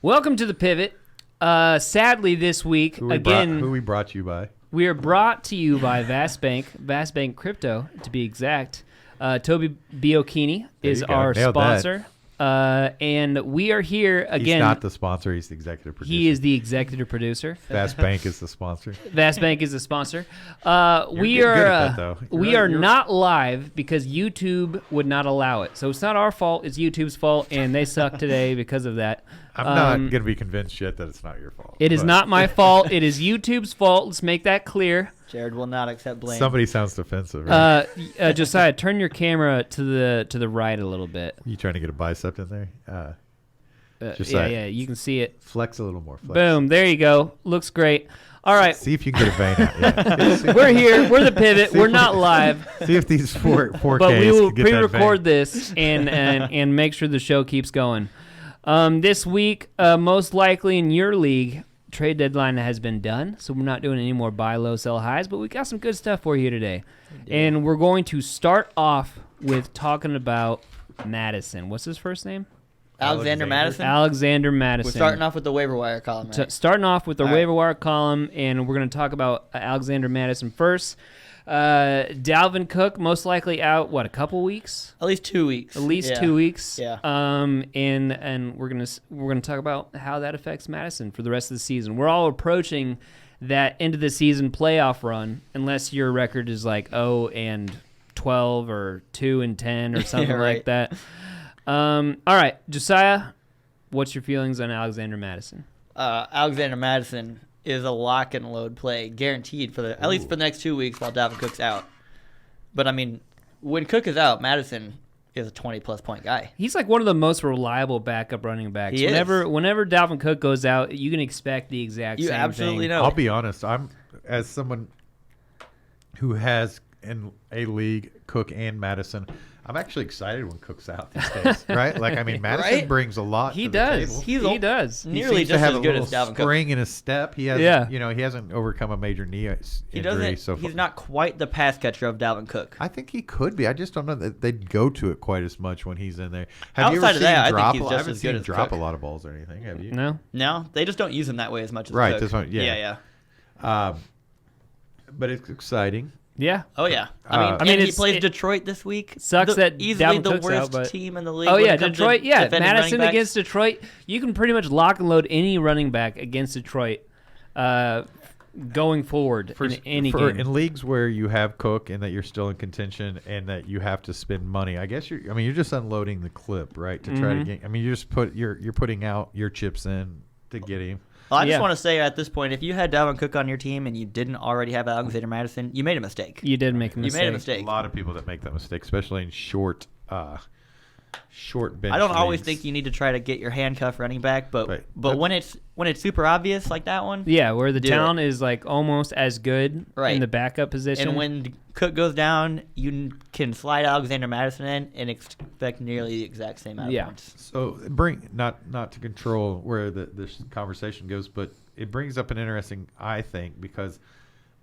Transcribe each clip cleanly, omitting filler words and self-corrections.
Welcome to the Pivot. Sadly, this week, Who we brought you by? We are brought to you by Vastbank Crypto, to be exact. Toby Biocchini is our sponsor. And we are here again. He's not the sponsor. He's the executive producer. He is the executive producer. Vastbank is the sponsor. Vastbank is the sponsor. We are not live because YouTube would not allow it. So it's not our fault. It's YouTube's fault, and they suck today because of that. I'm not going to be convinced yet that it's not your fault. It is not my fault. It is YouTube's fault. Let's make that clear. Jared will not accept blame. Somebody sounds defensive. Right? Josiah, turn your camera to the right a little bit. You trying to get a bicep in there? Yeah, you can see it. Flex a little more. Flex. Boom, there you go. Looks great. All right. See if you can get a vein out. Yeah. We're here. We're the Pivot. We're not live. See if these 4Ks but we will can get pre-record this and make sure the show keeps going. This week, most likely in your league, trade deadline has been done, so we're not doing any more buy low, sell highs, but we got some good stuff for you today. And we're going to start off with talking about Madison. What's his first name? Alexander Madison. Alexander Madison. We're starting off with the waiver wire column, right? Starting off with the waiver wire column, and we're going to talk about Alexander Madison first. Dalvin Cook most likely out a couple weeks? At least 2 weeks. At least 2 weeks. Yeah. And we're gonna talk about how that affects Madison for the rest of the season. We're all approaching that end of the season playoff run, unless your record is like 0-12 or 2-10 or something right. like that. All right, Josiah, what's your feelings on Alexander Madison? Alexander Madison is a lock and load play, guaranteed at least for the next 2 weeks while Dalvin Cook's out. But I mean, when Cook is out, Madison is a 20-plus point guy. He's like one of the most reliable backup running backs. He whenever Dalvin Cook goes out, you can expect the exact same thing. You absolutely know. I'll be honest. I'm as someone who has in a league Cook and Madison. I'm actually excited when Cook's out these days, right? Like, I mean, Madison right? brings a lot to the table. He does. Nearly just as good as Dalvin Cook. Spring in his step. He has, he hasn't overcome a major knee injury so far. He's not quite the pass catcher of Dalvin Cook. I think he could be. I just don't know that they'd go to it quite as much when he's in there. Outside of that, I think he's I just haven't as seen good him as drop Cook. a lot of balls or anything. Have you? No, they just don't use him that way as much as right. Cook. This one, yeah. But it's exciting. Yeah. Oh yeah. I mean, he plays Detroit this week. Sucks that easily Dalvin the Cook's worst out, team in the league. Oh yeah, Detroit. Yeah, Madison against against Detroit. You can pretty much lock and load any running back against Detroit, going forward in any game. In leagues where you have Cook and that you're still in contention and that you have to spend money, I guess you're just unloading the clip, right? To try to get. I mean, you're putting out your chips in to get him. Well, I just want to say at this point, if you had Dalvin Cook on your team and you didn't already have Alexander Madison, you made a mistake. You did make a mistake. You made a mistake. A lot of people that make that mistake, especially in short bench. I don't always leagues. think you need to try to get your handcuff running back, but when it's super obvious like that one, where the talent is like almost as good in the backup position, and when Cook goes down, you can slide Alexander Madison in and expect nearly the exact same amount of points. So not to control where this conversation goes, but it brings up an interesting, because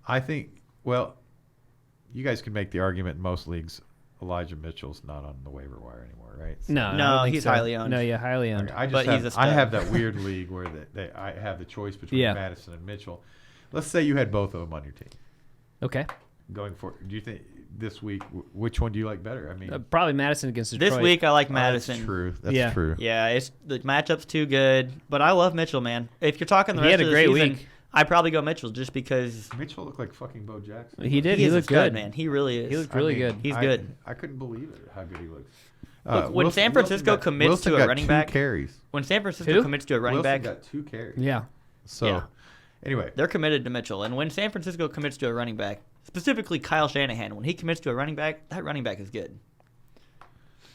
I think you guys can make the argument in most leagues. Elijah Mitchell's not on the waiver wire anymore, right? So No, he's highly owned. No, highly owned. I have that weird league where I have the choice between Madison and Mitchell. Let's say you had both of them on your team. Okay. Going forward, do you think this week, which one do you like better? I mean, probably Madison against Detroit. This week, I like Madison. That's true. That's true. Yeah, the matchup's too good, but I love Mitchell, man. If you're talking the rest of the season, week. I'd probably go Mitchell just because Mitchell looked like fucking Bo Jackson. He did. He looked good, good, man. He really is. He looked really good. He's good. I couldn't believe it how good he looks. Look, when San Francisco commits to a running back, when San Francisco commits to a running back, got 2 carries. Yeah. So, anyway, they're committed to Mitchell, and when San Francisco commits to a running back, specifically Kyle Shanahan, when he commits to a running back, that running back is good.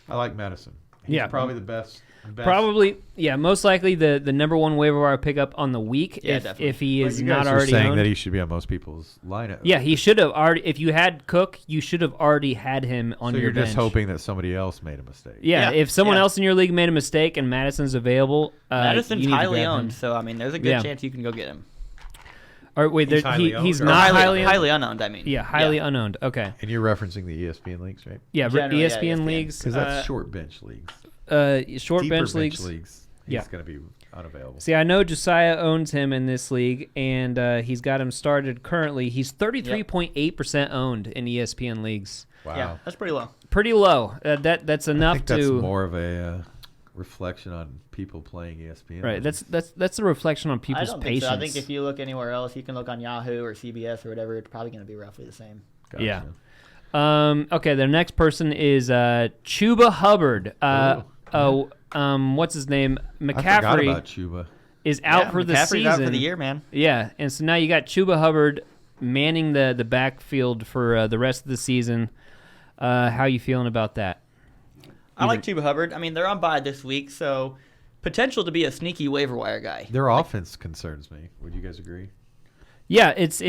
I like Madison. He's probably the best. Probably, most likely the number one waiver wire pickup on the week if he is not already saying owned. That he should be on most people's lineup. Yeah, he should have already. If you had Cook, you should have already had him on your bench. So you're just hoping that somebody else made a mistake. Yeah, if someone else in your league made a mistake and Madison's available, Madison's highly owned, so I mean, there's a good chance you can go get him. Or wait, he's not highly unowned. I mean, highly unowned. Okay. And you're referencing the ESPN leagues, right? Yeah, ESPN leagues because that's short bench leagues. Short Deeper bench leagues. He's going to be unavailable. See, I know Josiah owns him in this league, and he's got him started currently. He's 33.8% owned in ESPN leagues. Wow. Yeah, that's pretty low. Pretty low. That's enough I think that's to more of a reflection on people playing ESPN. right. That's a reflection on people's I don't patience. think so. I think if you look anywhere else, you can look on Yahoo or CBS or whatever. It's probably going to be roughly the same. Gotcha. Yeah. Okay, the next person is Chuba Hubbard. What's his name? I forgot McCaffrey about Chuba. is out for the McCaffrey's season. out for the year, man. Yeah, and so now you got Chuba Hubbard manning the backfield for the rest of the season. How you feeling about that? I like Chuba Hubbard. I mean, they're on bye this week, so potential to be a sneaky waiver wire guy. Their offense concerns me. Would you guys agree? Yeah, it's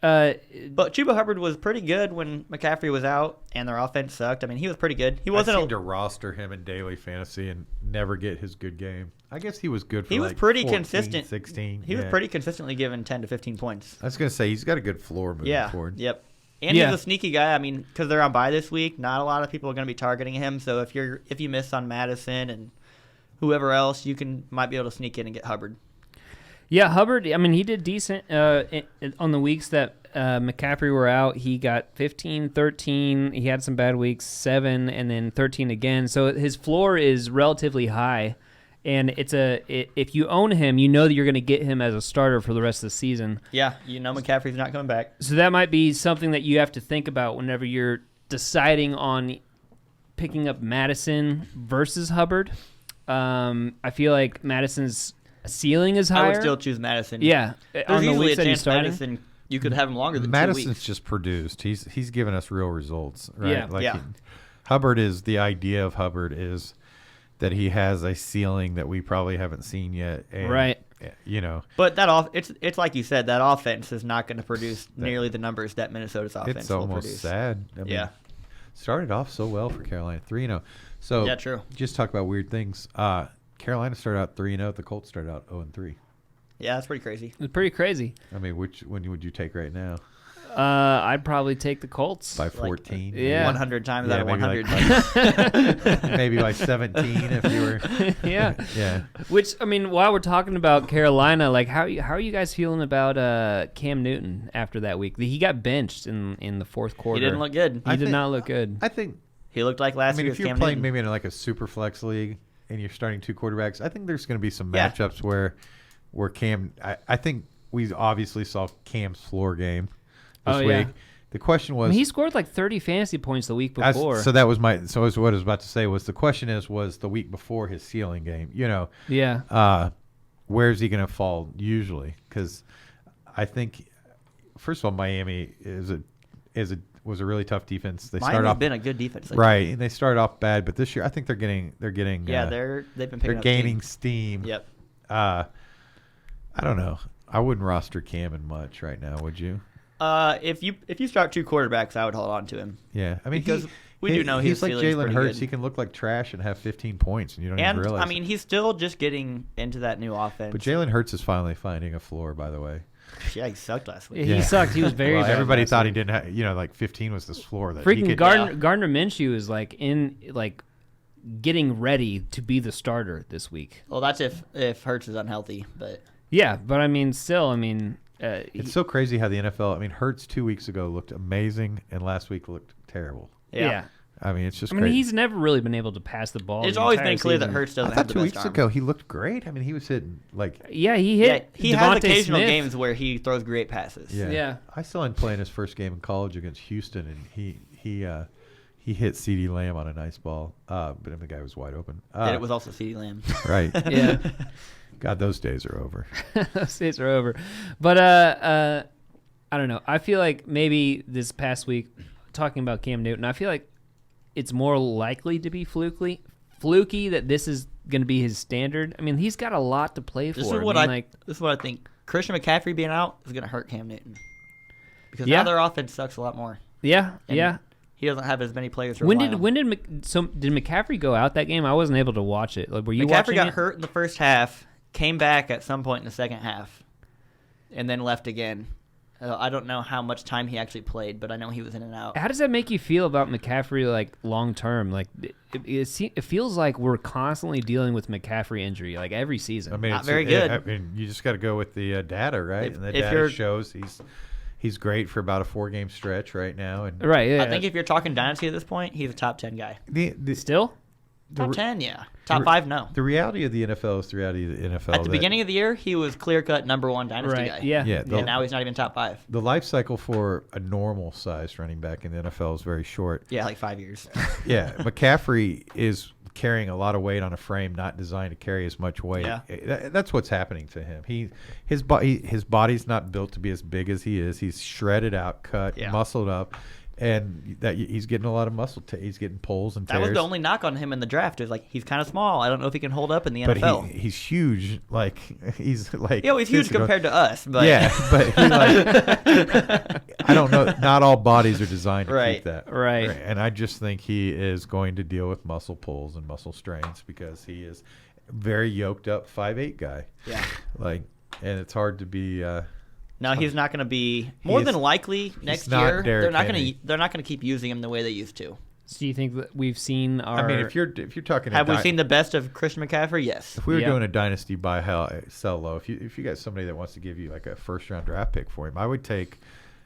But Chuba Hubbard was pretty good when McCaffrey was out, and their offense sucked. I mean, he was pretty good. He wasn't. I seem to roster him in daily fantasy and never get his good game. I guess he was good for He was like pretty 14, consistent. 16. He was pretty consistently given 10 to 15 points. I was going to say, he's got a good floor moving forward. Yep. And he's a sneaky guy. I mean, because they're on bye this week, not a lot of people are going to be targeting him. So if you miss on Madison and whoever else, you might be able to sneak in and get Hubbard. Yeah, Hubbard, I mean, he did decent on the weeks that McCaffrey were out. He got 15, 13. He had some bad weeks, 7, and then 13 again. So his floor is relatively high. And if you own him, you know that you're going to get him as a starter for the rest of the season. Yeah, you know McCaffrey's not coming back. So that might be something that you have to think about whenever you're deciding on picking up Madison versus Hubbard. I feel like Madison's ceiling is higher. I would still choose Madison. Yeah. There's on the easily weeks a that he's chance starting. Madison, you could have him longer than 2 Madison's weeks. just produced. He's given us real results, right? Yeah. Hubbard is the idea of Hubbard is that he has a ceiling that we probably haven't seen yet. And, Right. You know. But it's like you said, that offense is not going to produce nearly the numbers that Minnesota's offense It's will almost produce. sad. I mean, Yeah. started off so well for Carolina, 3-0. So Yeah, true. Just talk about weird things. Carolina started out 3-0. The Colts started out 0-3. Yeah, that's pretty crazy. It's pretty crazy. I mean, which one would you take right now? I'd probably take the Colts. By 14? Yeah. 100 times out of maybe 100. maybe by 17 if you were. Yeah. Yeah. Which, I mean, while we're talking about Carolina, like how are you guys feeling about Cam Newton after that week? He got benched in the fourth quarter. He didn't look good. He did not look good. I think. He looked like last year's if you're Cam playing Newton. maybe in like a super flex league and you're starting 2 quarterbacks, I think there's going to be some Yeah. matchups where Cam. I think we obviously saw Cam's floor game this week. Yeah. The question was, I mean, he scored like 30 fantasy points the week before. so that was what I was about to say was the question was the week before his ceiling game. You know, yeah. Where's he going to fall usually? Because I think first of all, Miami was a really tough defense. They started Miami's off been a good defense. right, and they started off bad, but this year I think they're getting Yeah, they've been picking they're up gaining steam. steam. Yep. I don't know. I wouldn't roster Cam in much right now, would you? If you start 2 quarterbacks, I would hold on to him. Yeah, I mean, Because we do know he's like his ceiling's Jalen pretty Hurts. good. He can look like trash and have 15 points, and you don't even And realize. I mean, he's still just getting into that new offense. but Jalen Hurts is finally finding a floor. By the way, Yeah, he sucked last week. He sucked. He was very well, bad. everybody last thought week. he didn't have. Like 15 was this floor that he Freaking could. Gardner Minshew is getting ready to be the starter this week. Well, that's if Hurts is unhealthy, but Yeah, but I mean, still, I mean, It's so crazy how the NFL. I mean, Hurts 2 weeks ago looked amazing, and last week looked terrible. yeah. I mean, it's just. I mean, crazy. he's never really been able to pass the ball. it's the always entire been clear that season. Hurts I doesn't thought have the 2 best weeks arm. ago he looked great. I mean, he was hitting like. Yeah, he hit. He has Devontae occasional Smith. games where he throws great passes. Yeah. I saw him playing his first game in college against Houston, and he hit CeeDee Lamb on a nice ball, but the guy was wide open. And it was also CeeDee Lamb. right. Yeah. God, those days are over. Those days are over. But I don't know. I feel like maybe this past week, talking about Cam Newton, I feel like it's more likely to be fluky that this is going to be his standard. I mean, he's got a lot to play for. This is what I think. Christian McCaffrey being out is going to hurt Cam Newton because Yeah. now their offense sucks a lot more. Yeah, And yeah. He doesn't have as many players. To When rely did on. did McCaffrey go out that game? I wasn't able to watch it. Like, were you McCaffrey watching got it? hurt in the first half, came back at some point in the second half, and then left again. I don't know how much time he actually played, but I know he was in and out. How does that make you feel about McCaffrey, like, long-term? Like, it feels like we're constantly dealing with McCaffrey injury, like, every season. I mean, Not very good. I mean, you just got to go with the data, right? And the if data you're- shows he's great for about a 4-game stretch right now. And Right, yeah. I think if you're talking dynasty at this point, he's a top 10 guy. Still? Top 10, yeah. Top 5, no. The reality of the NFL is the reality of the NFL. At the beginning of the year, he was clear-cut number 1 dynasty Right, guy. yeah. And now he's not even top 5. The life cycle for a normal-sized running back in the NFL is very short. Yeah, like 5 years. Yeah, McCaffrey is carrying a lot of weight on a frame not designed to carry as much weight. Yeah. That's what's happening to him. His body's not built to be as big as he is. He's shredded out, cut, muscled up, and that he's getting a lot of muscle. He's getting pulls and tears. That was the only knock on him in the draft. Is like he's kind of small. I don't know if he can hold up in the but NFL. He's huge. Like he's like He's huge compared to us. But yeah, but he I don't know. Not all bodies are designed to keep that. Right. And I just think he is going to deal with muscle pulls and muscle strains because he is a very yoked up 5'8" guy. Yeah. And it's hard to be. No, he's not going to be. More than likely next year, Derrick they're not going to keep using him the way they used to. So do you think that we've seen our? I mean, if you're talking, have we seen the best of Christian McCaffrey? Yes. If we were doing a dynasty buy sell low, if you got somebody that wants to give you like a 1st-round draft pick for him, I would take.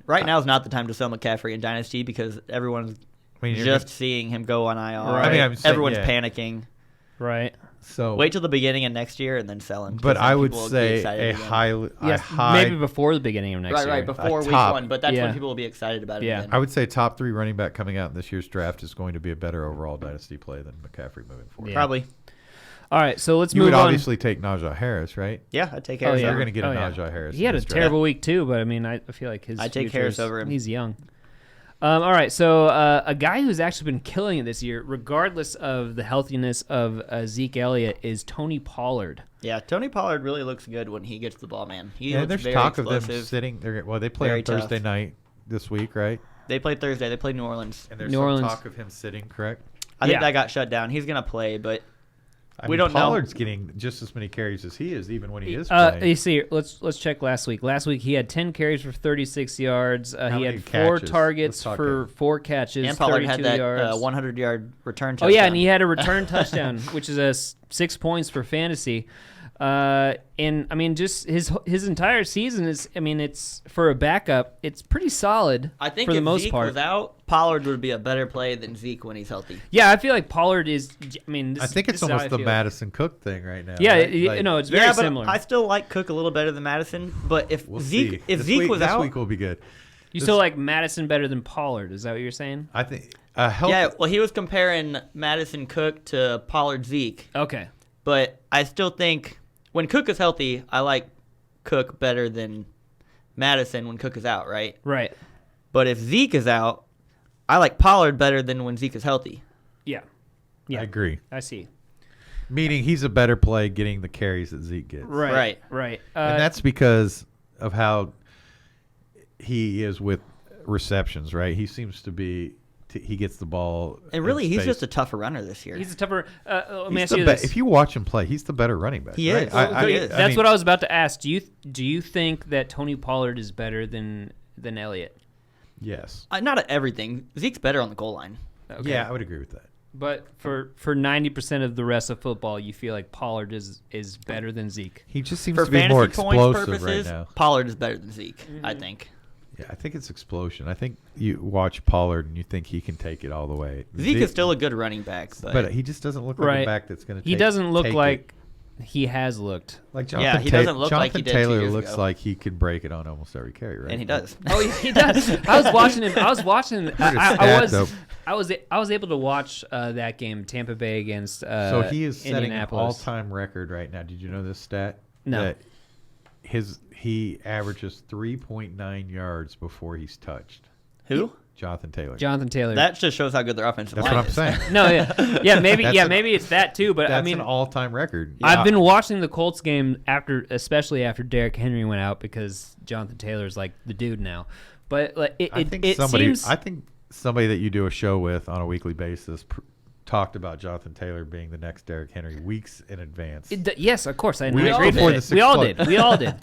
Right now is not the time to sell McCaffrey in dynasty because everyone's seeing him go on IR. Right. I mean, everyone's panicking. Right. So wait till the beginning of next year and then sell him. But I would say a high, maybe before the beginning of next year. Right, before week 1. But that's when people will be excited about it. Yeah. Again. I would say top 3 running back coming out in this year's draft is going to be a better overall dynasty play than McCaffrey moving forward. Yeah. Probably. All right, so let's move on. You would obviously take Naja Harris, right? Yeah, I'd take Harris. You're going to get a Naja Harris. He had a terrible week too, but I mean, I feel like his. I take Harris over him. He's young. All right, so a guy who's actually been killing it this year, regardless of the healthiness of Zeke Elliott, is Tony Pollard. Yeah, Tony Pollard really looks good when he gets the ball, man. There's very talk explosive. of them sitting. They play on Thursday night this week, right? They played Thursday. They played New Orleans. And there's some talk of him sitting, correct? I think that got shut down. He's going to play, but we don't know. Pollard's getting just as many carries as he is, even when he is playing. You see, let's check last week. Last week he had 10 carries for 36 yards. He had 4 targets for 4 catches. And Pollard had that 100-yard return touchdown. Oh yeah, and he had a return touchdown, which is 6 points for fantasy. And I mean, just his entire season is. I mean, it's for a backup. It's pretty solid. I think for the if most Zeke part. was out, Pollard would be a better play than Zeke when he's healthy. Yeah, I feel like Pollard is. I mean, I think it's almost the Madison Cook thing right now. Yeah, right? it's very similar. I still like Cook a little better than Madison. But if Zeke was out, this week will be good. You still like Madison better than Pollard? Is that what you're saying? I think. Yeah, well, he was comparing Madison Cook to Pollard Zeke. Okay, but I still think. When Cook is healthy, I like Cook better than Madison when Cook is out, right? Right. But if Zeke is out, I like Pollard better than when Zeke is healthy. Yeah. I agree. I see. Meaning he's a better play getting the carries that Zeke gets. Right. And that's because of how he is with receptions, right? He seems to be... He gets the ball. And really, he's just a tougher runner this year. He's a tougher. Let me ask you this: if you watch him play, he's the better running back. He right? is. That's what I was about to ask. Do you think that Tony Pollard is better than Elliott? Yes. Not at everything. Zeke's better on the goal line. Okay. Yeah, I would agree with that. But for 90% of the rest of football, you feel like Pollard is better than Zeke. He just seems to be more explosive purposes, right now. Pollard is better than Zeke, I think. Yeah, I think it's explosion. I think you watch Pollard and you think he can take it all the way. Zeke is still a good running back, but he just doesn't look like a back that's going to. He doesn't look like he has looked. Like Jonathan he doesn't look like he did 2 Taylor years looks ago. like he could break it on almost every carry, right? And he does. Oh, he does. I was watching him. I was able to watch that game, Tampa Bay against. So he is setting an Indianapolis. all-time record right now. Did you know this stat? No. That he averages 3.9 yards before he's touched. Who? Jonathan Taylor. That just shows how good their offensive line is. That's what I'm saying. No, maybe it's that too. But that's I mean, an all-time record. I've been watching the Colts game especially after Derrick Henry went out because Jonathan Taylor's like the dude now. But like, I think somebody that you do a show with on a weekly basis talked about Jonathan Taylor being the next Derrick Henry weeks in advance. Yes, of course. I We all agreed did. with it. We all did. We all did.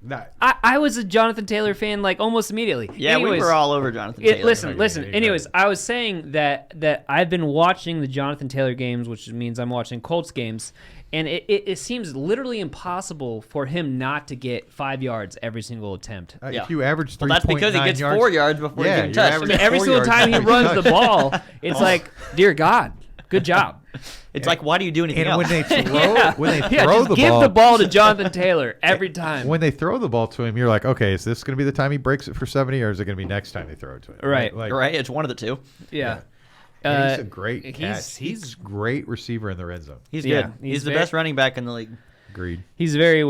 Not, I was a Jonathan Taylor fan like almost immediately. Yeah, Anyways, we were all over Jonathan Taylor. Listen. Anyways, I was saying that I've been watching the Jonathan Taylor games, which means I'm watching Colts games, and it seems literally impossible for him not to get 5 yards every single attempt. if you average 3.9 Well, that's because he gets 4 yards before he gets touched. I mean, every single time he runs the ball, it's like, dear God, good job. It's like, why do you do anything And else? when they throw, Just give the ball to Jonathan Taylor every time. When they throw the ball to him, you're like, okay, is this going to be the time he breaks it for 70, or is it going to be next time they throw it to him? Right. Like, right, it's one of the two. Yeah. and he's a great he's- catch. He's a great receiver in the red zone. He's Yeah, good. he's He's the very- best running back in the league. Agreed. He's very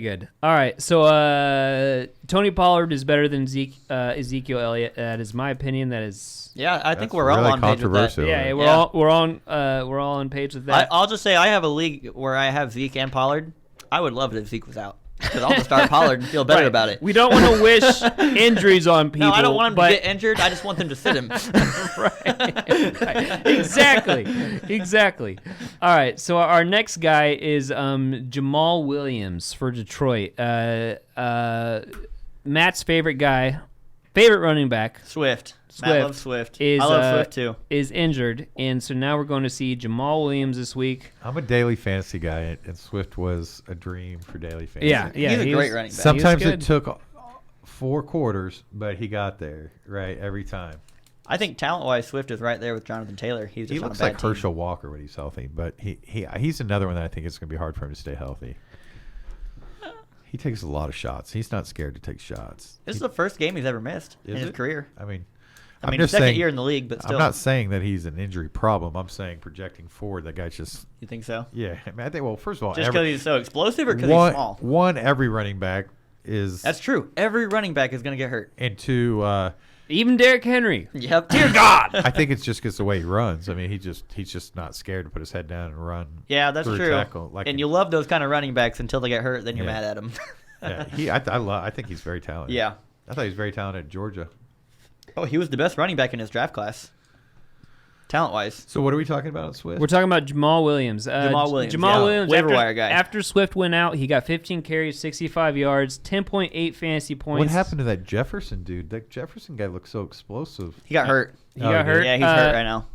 good. All right, so Tony Pollard is better than Ezekiel Elliott. That is my opinion. That is. Yeah, I think That's we're all really on page with that. controversial. Yeah, we're Yeah. we're all on page with that. I'll just say I have a league where I have Zeke and Pollard. I would love it if Zeke was out because I'll just start Pollard and feel better Right. about it. We don't want to wish injuries on people. No, I don't want him but, to get injured. I just want them to sit him. right. Exactly. All right, so our next guy is Jamal Williams for Detroit. Matt's favorite running back. Swift. Matt Swift loves Swift. is, I love Swift too. Is injured, and so now we're going to see Jamal Williams this week. I'm a daily fantasy guy, and Swift was a dream for daily fantasy. Yeah, He's a he great was- running back. Sometimes good. it took 4 quarters, but he got there, right, every time. I think talent-wise, Swift is right there with Jonathan Taylor. He's just He on looks a bad like team. Herschel Walker when he's healthy, but he's another one that I think it's going to be hard for him to stay healthy. He takes a lot of shots. He's not scared to take shots. This is the first game he's ever missed in Is his it? career. I mean, I I'm mean, just second saying, year in the league, but still. I'm not saying that he's an injury problem. I'm saying projecting forward, that guy's just, You think so? yeah. I mean, I think, well, first of all, Just because he's so explosive or because he's small? One, every running back is, That's true. Every running back is going to get hurt. and two, Even Derrick Henry. Yep. Dear God. I think it's just because the way he runs. I mean, he's just not scared to put his head down and run. Yeah, that's through a true. tackle, like And you love those kind of running backs until they get hurt, then you're Yeah. mad at them. yeah, I think he's very talented. Yeah. I thought he was very talented at Georgia. Oh, he was the best running back in his draft class, talent-wise. So what are we talking about on Swift? We're talking about Jamal Williams. Jamal Williams, Jamal yeah. Williams, Waiver after, wire guy. After Swift went out, he got 15 carries, 65 yards, 10.8 fantasy points. What happened to that Jefferson dude? That Jefferson guy looks so explosive. He got hurt. He got he hurt. did? Yeah, he's hurt right now.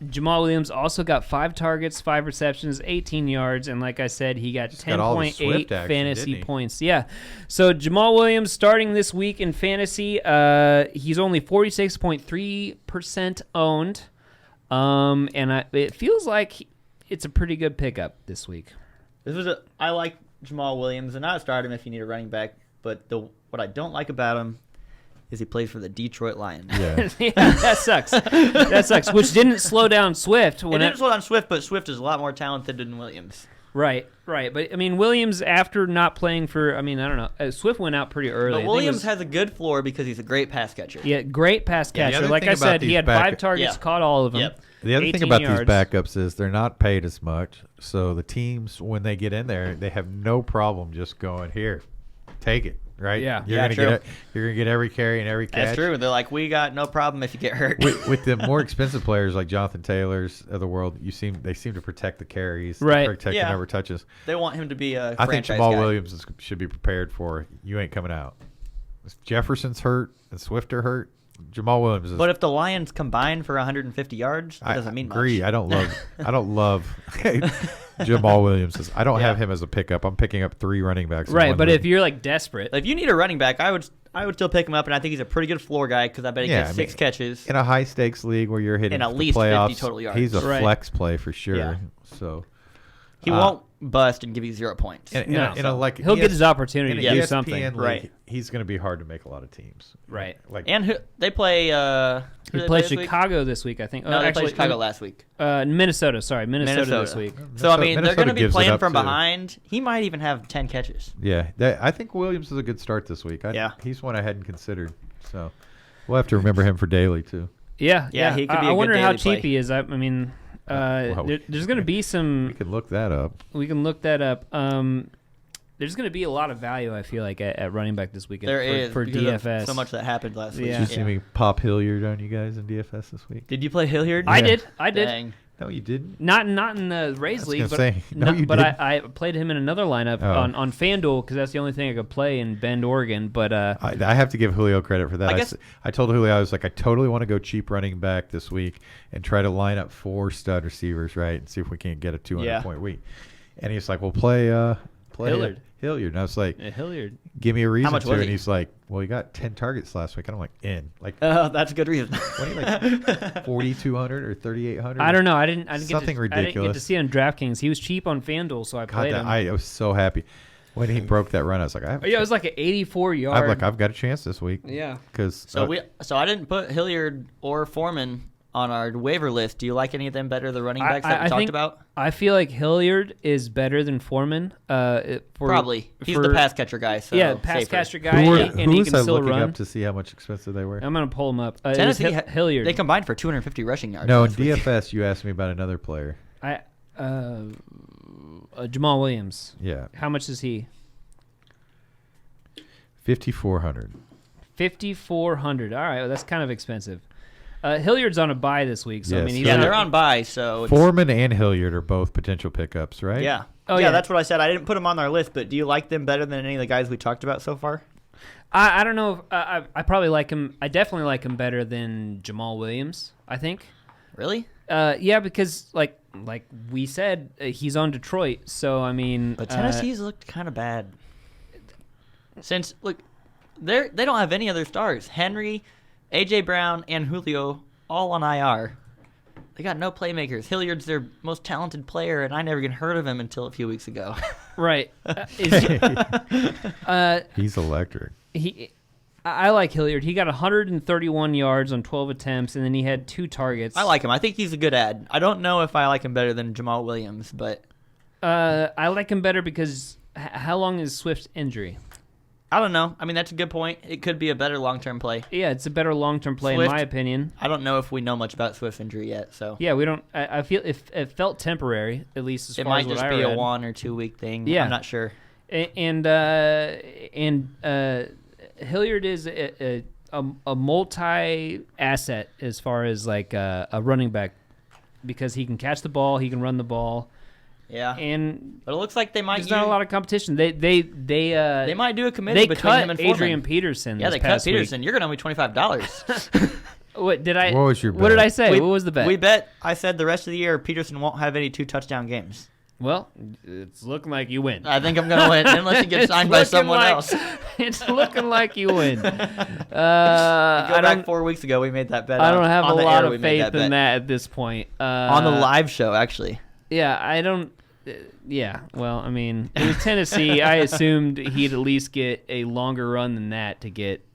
Jamal Williams also got 5 targets, 5 receptions, 18 yards, and like I said, he got got all the 10.8 Swift action, fantasy didn't he? points. Yeah. So Jamal Williams starting this week in fantasy. He's only 46.3% owned, and it feels like it's a pretty good pickup this week. I like Jamal Williams, and I'd start him if you need a running back. But what I don't like about him is he plays for the Detroit Lions. Yeah. Yeah, that sucks. That sucks. Which didn't slow down Swift. It didn't slow down Swift, but Swift is a lot more talented than Williams. Right. But I mean, Williams after not playing for, I don't know. Swift went out pretty early. But I think it Williams was- has a good floor because he's a great pass catcher. Yeah, great pass Yeah, the catcher. other Like thing I about said, he these had back- 5 targets, Yeah. caught all of them. Yep. The other thing 18 about yards. these backups is they're not paid as much. So the teams, when they get in there, they have no problem just going, here, take it, right? Yeah. You're Yeah, gonna true. get you're gonna get every carry and every catch. That's true. They're like, we got no problem if you get hurt. With the more expensive players like Jonathan Taylor's of the world, they seem to protect the carries, Right. protect Yeah. the number of touches. They want him to be a I think franchise Jamal guy. Williams should be prepared for you ain't coming out. If Jefferson's hurt and Swift are hurt, Jamal Williams is. But if the Lions combine for 150 yards, that I doesn't mean agree. much. I don't love Jamal Williams. I don't Yeah. have him as a pickup. I'm picking up 3 running backs. in Right, one but league. if you're like desperate, If you need a running back, I would still pick him up, and I think he's a pretty good floor guy because I bet he Yeah, gets I 6 mean, catches. in a high stakes league where you're hitting And at the least 50 playoffs, total yards. he's a Right. flex play for sure. Yeah. So He won't bust and give you 0 points. in No. a like he'll get his opportunity in to a do ESPN something. league, Right. He's going to be hard to make a lot of teams. Right. Like And they play. He who did played this week? Chicago this week, I think. No, they actually, played Chicago last week. Minnesota. Sorry, Minnesota this week. So I mean, they're Minnesota going to be gives it playing up, from too. behind. He might even have 10 catches. Yeah, I think Williams is a good start this week. Yeah. He's one I hadn't considered. So we'll have to remember him for daily too. Yeah, Yeah, he could be I a good wonder how daily cheap play. he is. I mean, Well, there's going to be We some. can look that up. We can look that up. There's going to be a lot of value, I feel like, at running back this weekend There is for because of DFS. so much that happened last week. Yeah. Did you see me pop Hilliard on you guys in DFS this week? Did you play Hilliard? I did. Dang. No, you didn't. Not in the Rays league, but you but didn't. I played him in another lineup on FanDuel because that's the only thing I could play in Bend, Oregon. But I have to give Julio credit for that. I told Julio, I was like, I totally want to go cheap running back this week and try to line up 4 stud receivers, right, and see if we can't get a 200-point week. And he's like, well, play Hilliard. Hilliard. And I was like, Hilliard. Give me a reason much to. was he? And he's like, well, he got 10 targets last week. And I'm like, like, that's a good reason. what are you like, 4,200 or 3,800? I don't know. I didn't Something get ridiculous. I didn't get to see it on DraftKings. He was cheap on FanDuel, so I played him. I was so happy when he broke that run. I was like, it was like an 84-yard. I've got a chance this week. Yeah. So I didn't put Hilliard or Foreman on our waiver list. Do you like any of them better, the running backs that we talked about? I feel like Hilliard is better than Foreman. Probably. He's the pass catcher guy. So yeah, pass safer. catcher guy, and he can still run. Up to see how much expensive they were? I'm going to pull him up. Tennessee, Hilliard. They combined for 250 rushing yards. No, in DFS, you asked me about another player. Jamal Williams. Yeah. How much is he? 5,400. 5,400. All right, well, that's kind of expensive. Hilliard's on a bye this week, so Yes. I mean, they're on bye. So Foreman and Hilliard are both potential pickups, right? Yeah. Oh, yeah. That's what I said. I didn't put them on our list, but do you like them better than any of the guys we talked about so far? I don't know. I probably like him. I definitely like him better than Jamal Williams, I think. Really? Yeah, because like we said, he's on Detroit, so I mean. But Tennessee's looked kind of bad. Since look, they don't have any other stars. Henry, A.J. Brown, and Julio all on IR. They got no playmakers. Hilliard's their most talented player, and I never even heard of him until a few weeks ago. Right. He's electric. I like Hilliard. He got 131 yards on 12 attempts, and then he had 2 targets. I like him. I think he's a good ad. I don't know if I like him better than Jamal Williams, but I like him better because how long is Swift's injury? I don't know. I mean, that's a good point. It could be a better long-term play. Yeah, it's a better long-term play Swift, in my opinion. I don't know if we know much about Swift's injury yet, so yeah, we don't. I feel it felt temporary, at least as it far as might what just I be read. a 1 or 2 week thing. Yeah. I'm not sure. And Hilliard is a multi-asset as far as like a running back because he can catch the ball, he can run the ball. Yeah, and but it looks like they might. There's not a lot of competition. They might do a committee between him and cut Foreman. Adrian Peterson. Yeah, this they cut past Peterson. Week. You're gonna owe me $25. What did I? What was your bet? What did I say? What was the bet? We bet. I said the rest of the year Peterson won't have any 2 touchdown games. Well, it's looking like you win. I think I'm gonna win unless he gets signed by someone else. It's looking like you win. Go back 4 weeks ago. We made that bet. I don't have a lot air, of faith in that at this point. On the live show, actually. Yeah, I don't. Yeah, well, I mean, it was Tennessee. I assumed he'd at least get a longer run than that to get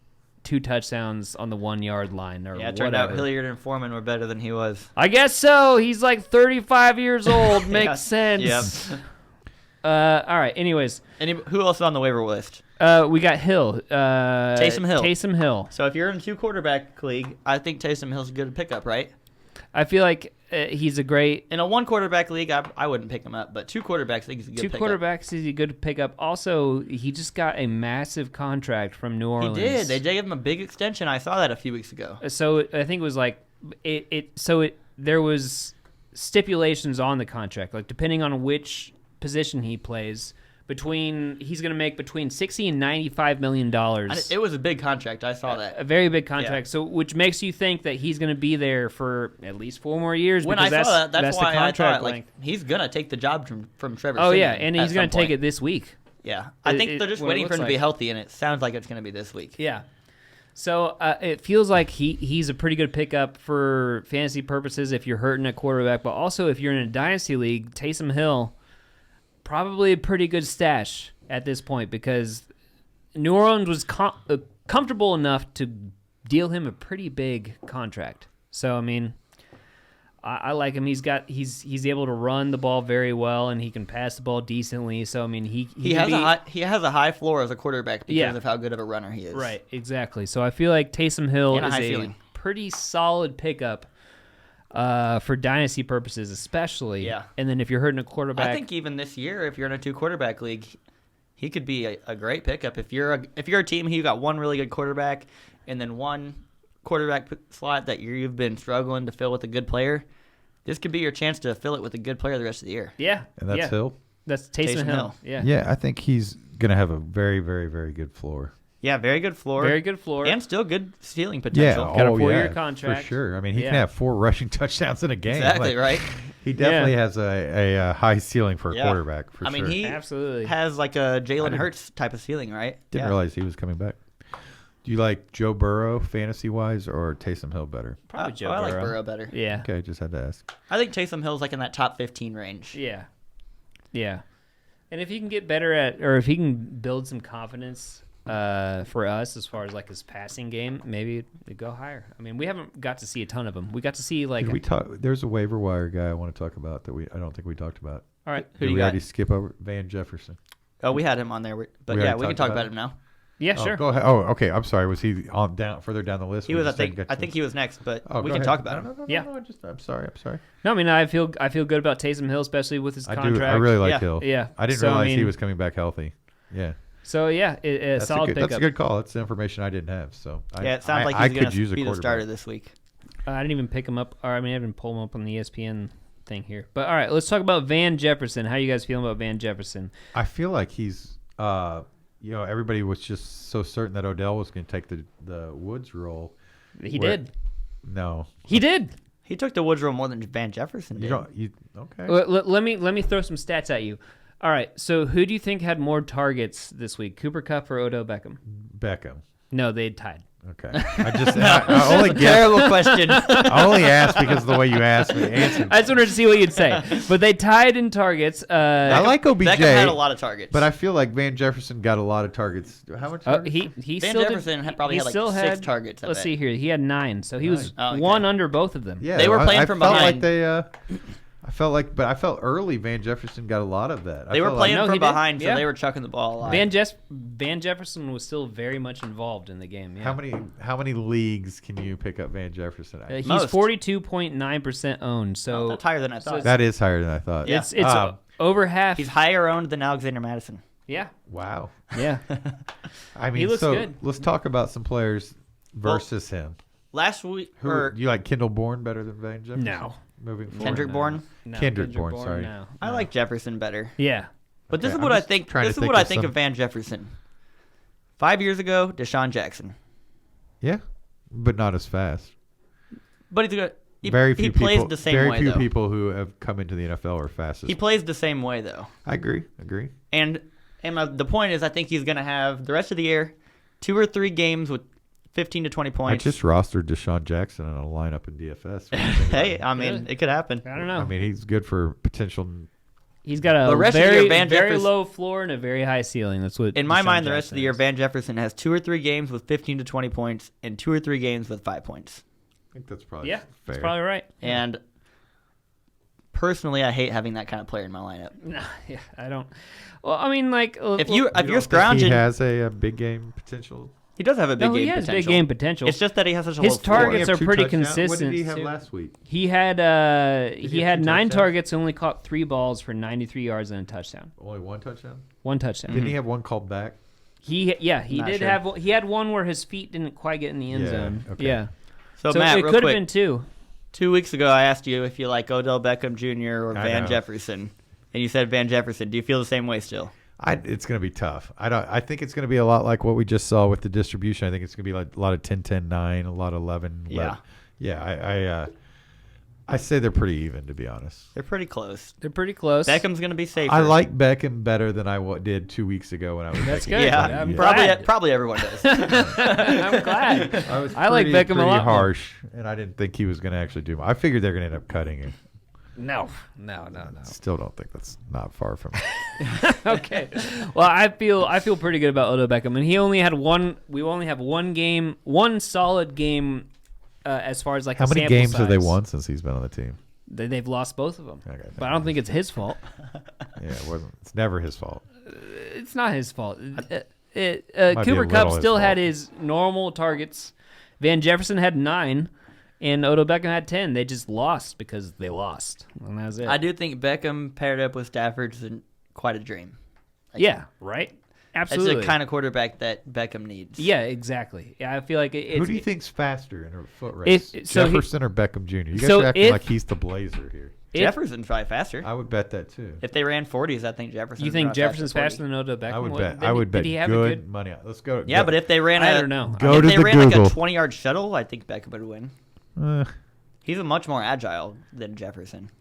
2 touchdowns on the 1 yard line or yeah, it turned whatever. out Hilliard and Foreman were better than he was. I guess so. He's like 35 years old. Makes sense. Yep. All right. Anyways, who else is on the waiver list? we got Hill. Taysom Hill. Taysom Hill. So if you're in a 2 quarterback league, I think Taysom Hill's a good pickup, right? I feel like he's a great. In a 1 quarterback league, I wouldn't pick him up, but 2 quarterbacks, I think he's a good 2 pickup. quarterbacks is a good pickup. Also, he just got a massive contract from New Orleans. He did. They gave him a big extension. I saw that a few weeks ago. So I think it was like there was stipulations on the contract, like depending on which position he plays. He's going to make between $60 and $95 million. It was a big contract. I saw that. A very big contract. Yeah. So, which makes you think that he's going to be there for at least 4 more years. When because I saw that's why the contract I thought length. He's going to take the job from Trevor. Oh yeah, Siemian and he's going to take it this week. Yeah, I think they're just waiting for him to be healthy, and it sounds like it's going to be this week. Yeah. So it feels like he's a pretty good pickup for fantasy purposes if you're hurting at quarterback, but also if you're in a dynasty league, Taysom Hill, probably a pretty good stash at this point because New Orleans was comfortable enough to deal him a pretty big contract. So I mean, I like him. He's able to run the ball very well and he can pass the ball decently. So I mean, he has a high floor as a quarterback because of how good of a runner he is. Right, exactly. So I feel like Taysom Hill is ceiling. Pretty solid pickup for dynasty purposes, especially. Yeah. And then if you're hurting a quarterback, I think even this year, if you're in a 2 quarterback league, he could be a great pickup. If you're a team, you got 1 really good quarterback, and then 1 quarterback slot that you've been struggling to fill with a good player. This could be your chance to fill it with a good player the rest of the year. Yeah. And that's Hill? That's Taysom Hill. Yeah. Yeah, I think he's going to have a very, very, very good floor. Yeah, very good floor. Very good floor. And still good ceiling potential. Got a 4-year contract. For sure. I mean, he can have 4 rushing touchdowns in a game. Exactly, right? He definitely has a high ceiling for a quarterback, for sure. I mean, he absolutely has like a Jalen Hurts type of ceiling, right? Didn't realize he was coming back. Do you like Joe Burrow fantasy-wise or Taysom Hill better? Probably Joe Burrow. I like Burrow better. Yeah. Okay, just had to ask. I think Taysom Hill's like in that top 15 range. Yeah. Yeah. And if he can get better or if he can build some confidence for us as far as like his passing game, maybe it'd go higher. I mean, we haven't got to see a ton of them. We got to see like there's a waiver wire guy I want to talk about that I don't think we talked about. All right. Who do you we got? already skip over Van Jefferson? Oh, we had him on there, but yeah, we can talk about him now. Yeah, sure. Go ahead. Oh, okay. I'm sorry. Was he further down the list? He was. I think he was next, but we can talk about him. No, I'm sorry. No, I mean, I feel good about Taysom Hill, especially with his contract. I really like Hill. Yeah. I didn't realize he was coming back healthy. Yeah. So yeah, solid pickup. That's a good call. That's information I didn't have. So it sounds like he's going to be the starter this week. I didn't even pick him up, I didn't pull him up on the ESPN thing here. But all right, let's talk about Van Jefferson. How are you guys feeling about Van Jefferson? I feel like he's, everybody was just so certain that Odell was going to take the Woods role. He did. No, he did. He took the Woods role more than Van Jefferson did. Okay. Let me throw some stats at you. All right, so who do you think had more targets this week, Cooper Kupp or Odell Beckham? Beckham. No, they tied. Okay. I only guessed. Terrible question. I only asked because of the way you asked me. Answered. I just wanted to see what you'd say. But they tied in targets. I like OBJ. Beckham had a lot of targets. But I feel like Van Jefferson got a lot of targets. How much targets? Van Jefferson probably had like 6 targets. Let's see here. He had 9, so he was one under both of them. Yeah, they were playing from behind. I felt early Van Jefferson got a lot of that. They were playing from behind, so they were chucking the ball a lot. Van Jefferson was still very much involved in the game. Yeah. How many leagues can you pick up Van Jefferson at? He's 42.9% owned. So that's higher than I thought. That is higher than I thought. Yeah. It's over half. He's higher owned than Alexander Madison. Yeah. Wow. Yeah. I mean, he looks good. Let's talk about some players versus him. Last week, do you like Kendrick Bourne better than Van Jefferson? No. Moving forward. Kendrick Bourne? No, Kendrick Bourne, sorry. No. I like Jefferson better. Yeah. But this is what I think. This is what I think of Van Jefferson. 5 years ago, Desean Jackson. Yeah, but not as fast. But he's good. He plays the same way, Very few though. people who have come into the NFL are fast. He plays the same way, though. I agree. And the point is, I think he's going to have the rest of the year 2 or 3 games with 15 to 20 points. I just rostered Desean Jackson in a lineup in DFS. Hey, I mean, it could happen. I don't know. I mean, he's good for potential. He's got a very low floor and a very high ceiling. That's what. In my mind, the rest of the year, Van Jefferson has 2 or 3 games with 15 to 20 points and 2 or 3 games with 5 points. I think that's probably fair. That's probably right. And personally, I hate having that kind of player in my lineup. No, yeah, I don't. Well, I mean, like if you're scrounging, he has a big game potential. He does have a big game potential. He has big game potential. It's just that he has such a his low floor. targets are pretty consistent. What did he have last week? He had 9 targets, only caught 3 balls for 93 yards and a touchdown. Only 1 touchdown? 1 touchdown. Didn't he have 1 called back? He did have. He had 1 where his feet didn't quite get in the end zone. Okay. Yeah. So Matt, it could have been 2. 2 weeks ago, I asked you if you like Odell Beckham Jr. or Van Jefferson, and you said Van Jefferson. Do you feel the same way still? It's going to be tough. I think it's going to be a lot like what we just saw with the distribution. I think it's going to be like a lot of 10-10-9, a lot of 11. Yeah. I say they're pretty even, to be honest. They're pretty close. Beckham's going to be safer. I like Beckham better than I did 2 weeks ago when I was. That's good. Yeah, probably everyone does. I'm glad. I like Beckham a lot. Harsh, and I didn't think he was going to actually do. I figured they're going to end up cutting him. No. Still don't think that's not far from. Okay. Well, I feel pretty good about Odell Beckham, and he only had 1. We only have 1 game, 1 solid game, as far as like how a many sample games size. have they won since he's been on the team? They've lost both of them. Okay, but I don't think it's his fault. Yeah, it wasn't. It's never his fault. It's not his fault. Cooper Kupp still had his normal targets. Van Jefferson had 9. And Odell Beckham had 10. They just lost because they lost. And that was it. I do think Beckham paired up with Stafford is quite a dream. Yeah, right? Absolutely. It's the kind of quarterback that Beckham needs. Yeah, exactly. Yeah, I feel like it's... Who do you think's faster in a foot race? So Jefferson or Beckham Jr.? You guys so are acting if- like he's the blazer here. Jefferson's probably faster. I would bet that too. If they ran 40s, I think Jefferson. You think Jefferson's faster than Odell Beckham? I would bet. I would bet Did he have good money. Let's go. Yeah, but if they ran I don't know. Go if to they the ran like a Google. 20-yard shuttle, I think Beckham would win. Uh, He's a much more agile than Jefferson.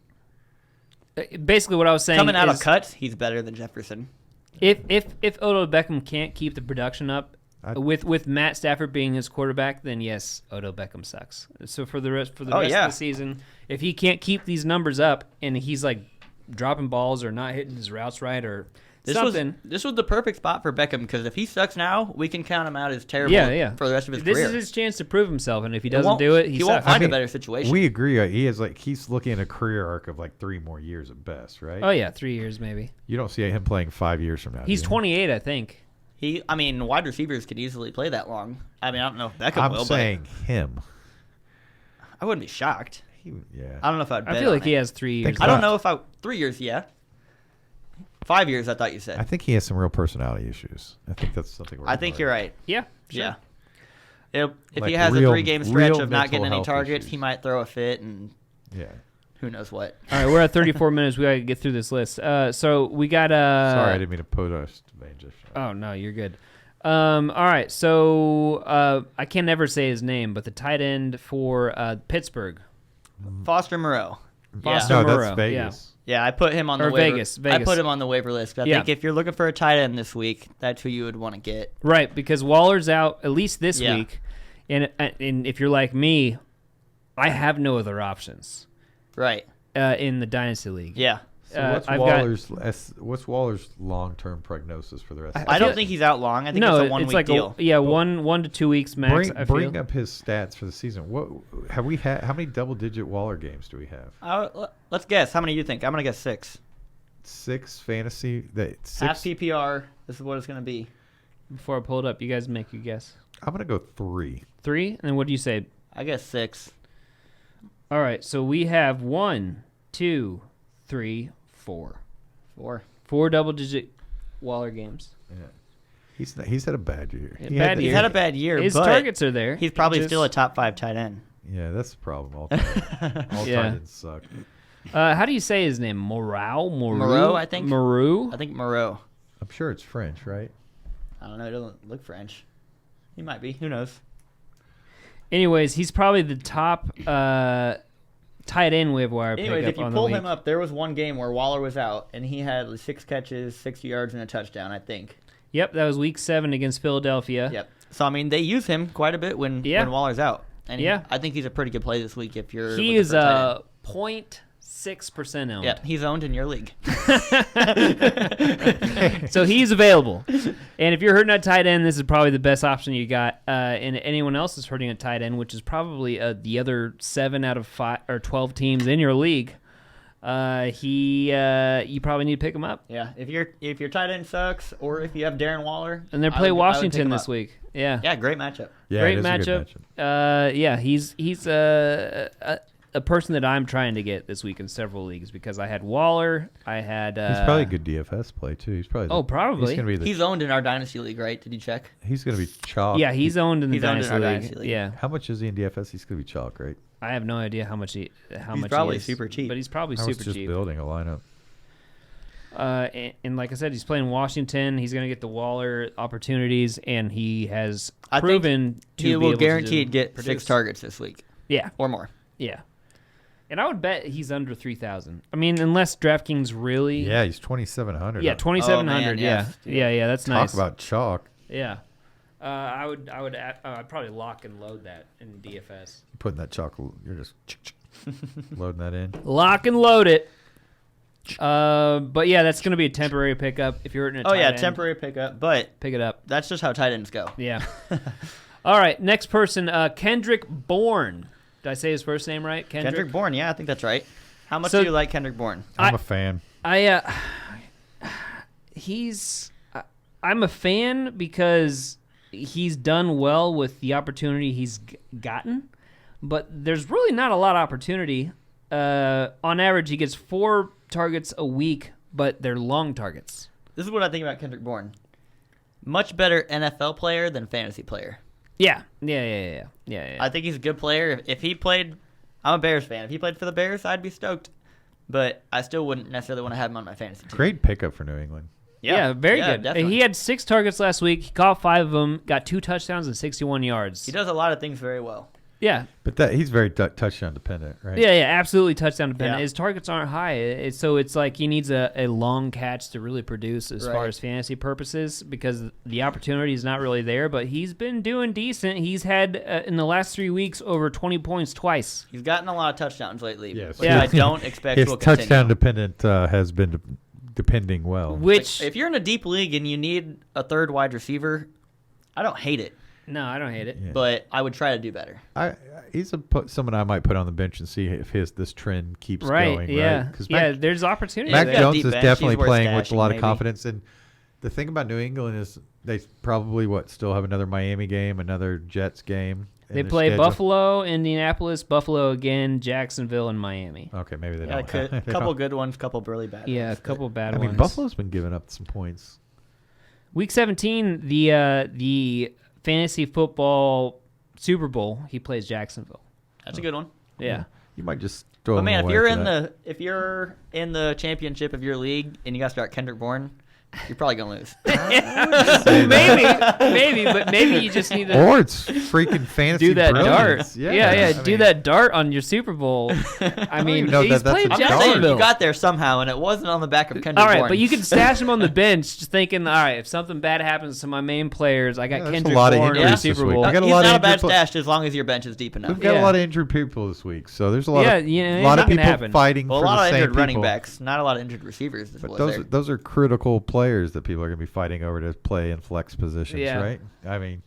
Basically, what I was saying Coming out is of cuts, he's better than Jefferson. if Odell Beckham can't keep the production up with Matt Stafford being his quarterback, then yes, Odell Beckham sucks. So for the rest of the season, if he can't keep these numbers up and he's like dropping balls or not hitting his routes right or something. This was the perfect spot for Beckham because if he sucks now, we can count him out as terrible for the rest of his This career. is his chance to prove himself, and if he doesn't do it, he won't sucks. find a better situation. we agree. He's looking at a career arc of like 3 more years at best, right? Oh yeah, 3 years maybe. You don't see him playing 5 years from now. He's do you? 28, I think. Wide receivers could easily play that long. I don't know if Beckham will. I'm saying him. I wouldn't be shocked. Yeah. I don't know if I'd bet I feel like on he it. has 3 years. I don't left. know if 3 years, yeah. 5 years, I thought you said. I think he has some real personality issues. I think that's something. I think you're right. Yeah, sure. Yeah. If Like he has real- a 3-game stretch real of not getting mental any health targets, issues. he might throw a fit and Yeah. who knows what. All right, we're at 34 minutes. We got to get through this list. So we got Sorry, I didn't mean to put us to danger. Oh no, you're good. All right, so I can never say his name, but the tight end for Pittsburgh, Foster Moreau. Foster No, Moreau, that's Vegas. Yeah, I put him on the Or waiver. Vegas. I put him on the waiver list. I Yeah. think if you're looking for a tight end this week, that's who you would want to get. right? Because Waller's out at least this Yeah. week, and if you're like me, I have no other options Right. in the dynasty league. Yeah. So what's Waller's long-term prognosis for the rest? I don't think he's out long. I think No, it's a 1 week like deal. one to 2 weeks max. Bring up his stats for the season. What have we had? How many double-digit Waller games do we have? Let's guess. How many do you think? I'm going to guess 6. 6 fantasy. Half PPR. This is what it's going to be. Before I pull it up, you guys make your guess. I'm gonna go 3. 3, and then what do you say? I guess 6. All right, so we have 1, 2, 3, 4. 4 double-digit Waller games. Yeah. He's had a bad year. Yeah, He bad He's year. had a bad year, His but targets are there. he's probably Just- still a top 5 tight end. Yeah, that's the problem. All tight Yeah. ends suck. How do you say his name? Moreau, I think. Moreau. I think Moreau. I'm sure it's French, right? I don't know. It doesn't look French. He might be. Who knows? Anyways, he's probably the top tight end waiver wire Anyways, pickup if you on pull the him week. up, there was one game where Waller was out, and he had 6 catches, 60 yards, and a touchdown, I think. Yep, that was week 7 against Philadelphia. Yep. So, they use him quite a bit when Waller's out. And I think he's a pretty good play this week if you're He looking is for a tight end. 0.6% owned. Yeah, he's owned in your league. So he's available. And if you're hurting at tight end, this is probably the best option you got. And anyone else is hurting at tight end, which is probably the other 7 out of 5 or 12 teams in your league, you probably need to pick him up. Yeah, if your tight end sucks, or if you have Darren Waller, And they play Washington this week. Yeah. Yeah, great matchup. Yeah, Great it is a good matchup. Yeah, he's a person that I'm trying to get this week in several leagues because I had Waller. I had. He's probably a good DFS play too. He's probably. Probably. He's gonna be He's owned in our dynasty league, right? Did you check? He's gonna be chalk. Yeah, he's owned in the He's owned in dynasty our league. dynasty league. Yeah, How much is he in DFS? He's gonna be chalk, right? I have no idea how much he probably is, super cheap. but he's probably I was super just cheap. building a lineup. And like I said, he's playing Washington. He's going to get the Waller opportunities, and he has I think proven to he be will able guaranteed to get produce. 6 targets this week Yeah, or more. yeah. And I would bet he's under 3,000. I mean, unless DraftKings really. Yeah, he's 2,700. Yeah, 2,700. Oh, man, yes. Yeah. That's Talk nice. about chalk. Yeah. I'd probably lock and load that in DFS. You're putting that chalk. You're just loading that in. Lock and load it. But yeah, that's going to be a temporary pickup. If you're in a tight end, temporary pickup, but pick it up. that's just how tight ends go. Yeah. All right, next person, Kendrick Bourne. Did I say his first name right? Kendrick Bourne, yeah, I think that's right. How much So- do you like Kendrick Bourne? I'm a fan. I'm a fan because he's done well with the opportunity he's gotten, but there's really not a lot of opportunity. On average, he gets 4 targets a week, but they're long targets. This is what I think about Kendrick Bourne. much better NFL player than fantasy player. Yeah. I think he's a good player. If he played, I'm a Bears fan. If he played for the Bears, I'd be stoked. But I still wouldn't necessarily want to have him on my fantasy team. Great pickup for New England. Yeah, very good. Definitely. He had 6 targets last week. He caught 5 of them, got 2 touchdowns and 61 yards. He does a lot of things very well. Yeah. But he's very touchdown dependent, right? Yeah, absolutely touchdown dependent. Yeah. His targets aren't high, so it's like he needs a long catch to really produce as far as fantasy purposes because the opportunity is not really there, but he's been doing decent. He's had, in the last 3 weeks, over 20 points twice. He's gotten a lot of touchdowns lately. Yes. Which I don't expect His will continue. touchdown dependent has been depending well. Which, if you're in a deep league and you need a third wide receiver, I don't hate it. no, I don't hate it. Yeah. But I would try to do better. He's someone I might put on the bench and see if this trend keeps going. Yeah, Right? 'Cause there's opportunity. Mac He's got a Jones deep is bench. definitely He's worth playing with a stashing, lot of maybe. confidence. And the thing about New England is they probably still have another Miami game, another Jets game. in They their play schedule. Buffalo, Indianapolis, Buffalo again, Jacksonville, and Miami. Okay, maybe they Yeah, don't. a couple good ones, couple really bad Yeah, a ones. couple bad I ones. mean, Buffalo's been giving up some points. Week 17, the fantasy football Super Bowl, he plays Jacksonville. That's a good one. Yeah. You might just throw But them man, if away you're for in that. the championship of your league and you got to start Kendrick Bourne, you're probably gonna lose. maybe, but maybe you just need to Or it's freaking fantasy do that brilliance. dart. Yeah, I do mean, that dart on your Super Bowl. I mean, even know he's that that's played a I'm just dart. saying Jacksonville. you got there somehow, and it wasn't on the back of Kendrick All right, Bourne. but you can stash him on the bench, just thinking, all right, if something bad happens to my main players, I got Yeah, there's a Kendrick lot of Bourne in the injuries Super this week. Bowl. I got a He's lot of not a bad injured stash as long as your bench is deep enough. We've got Yeah. a lot of injured people this week, so there's a lot Yeah, of yeah, lot of anything can people happen. fighting Well, a for lot the of same injured running people. backs, not a lot of injured receivers. But those are critical players that people are going to be fighting over to play in flex positions, Yeah. right? I mean,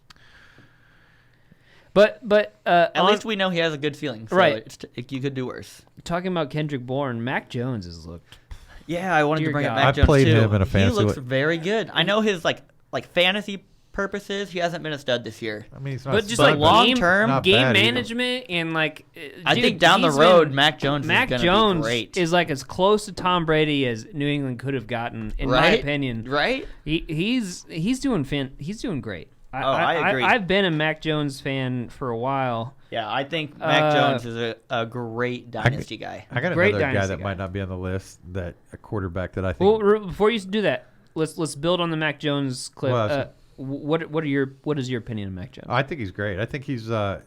But At least we know he has a good feeling. So Right. you could do worse. talking about Kendrick Bourne, Mac Jones has looked. Yeah, I wanted Dear to bring up God. Mac I Jones played too. him in a fantasy He looks league. very good. I know his like fantasy purposes, he hasn't been a stud this year. I mean, he's not. But just But like long game, term, not game bad either. management and like, I dude, think down the he's road, been- Mac Jones Mac is going to Jones be great. is like as close to Tom Brady as New England could have gotten, in my Right? opinion. Right? He's doing great. I agree. I've been a Mac Jones fan for a while. Yeah, I think Mac Jones is a great dynasty guy. I got Great another guy dynasty that guy. might not be on the list. That a quarterback that I think. Well, before you do that, let's build on the Mac Jones clip. Well, that's- What is your opinion of Mac Jones? I think he's great. I think he's a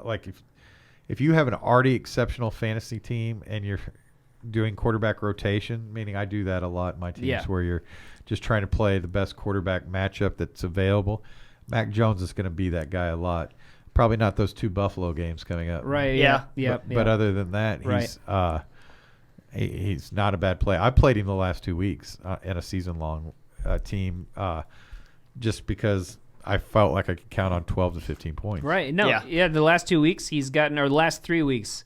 like if you have an already exceptional fantasy team and you're doing quarterback rotation, meaning I do that a lot in my teams Yeah. where you're just trying to play the best quarterback matchup that's available. Mac Jones is going to be that guy a lot. Probably not those 2 Buffalo games coming up. Right. Yeah. Yeah. But other than that, he's not a bad player. I played him the last 2 weeks in a season-long team just because I felt like I could count on 12 to 15 points. Right. No. Yeah. Yeah. The last 2 weeks he's gotten, or the last 3 weeks,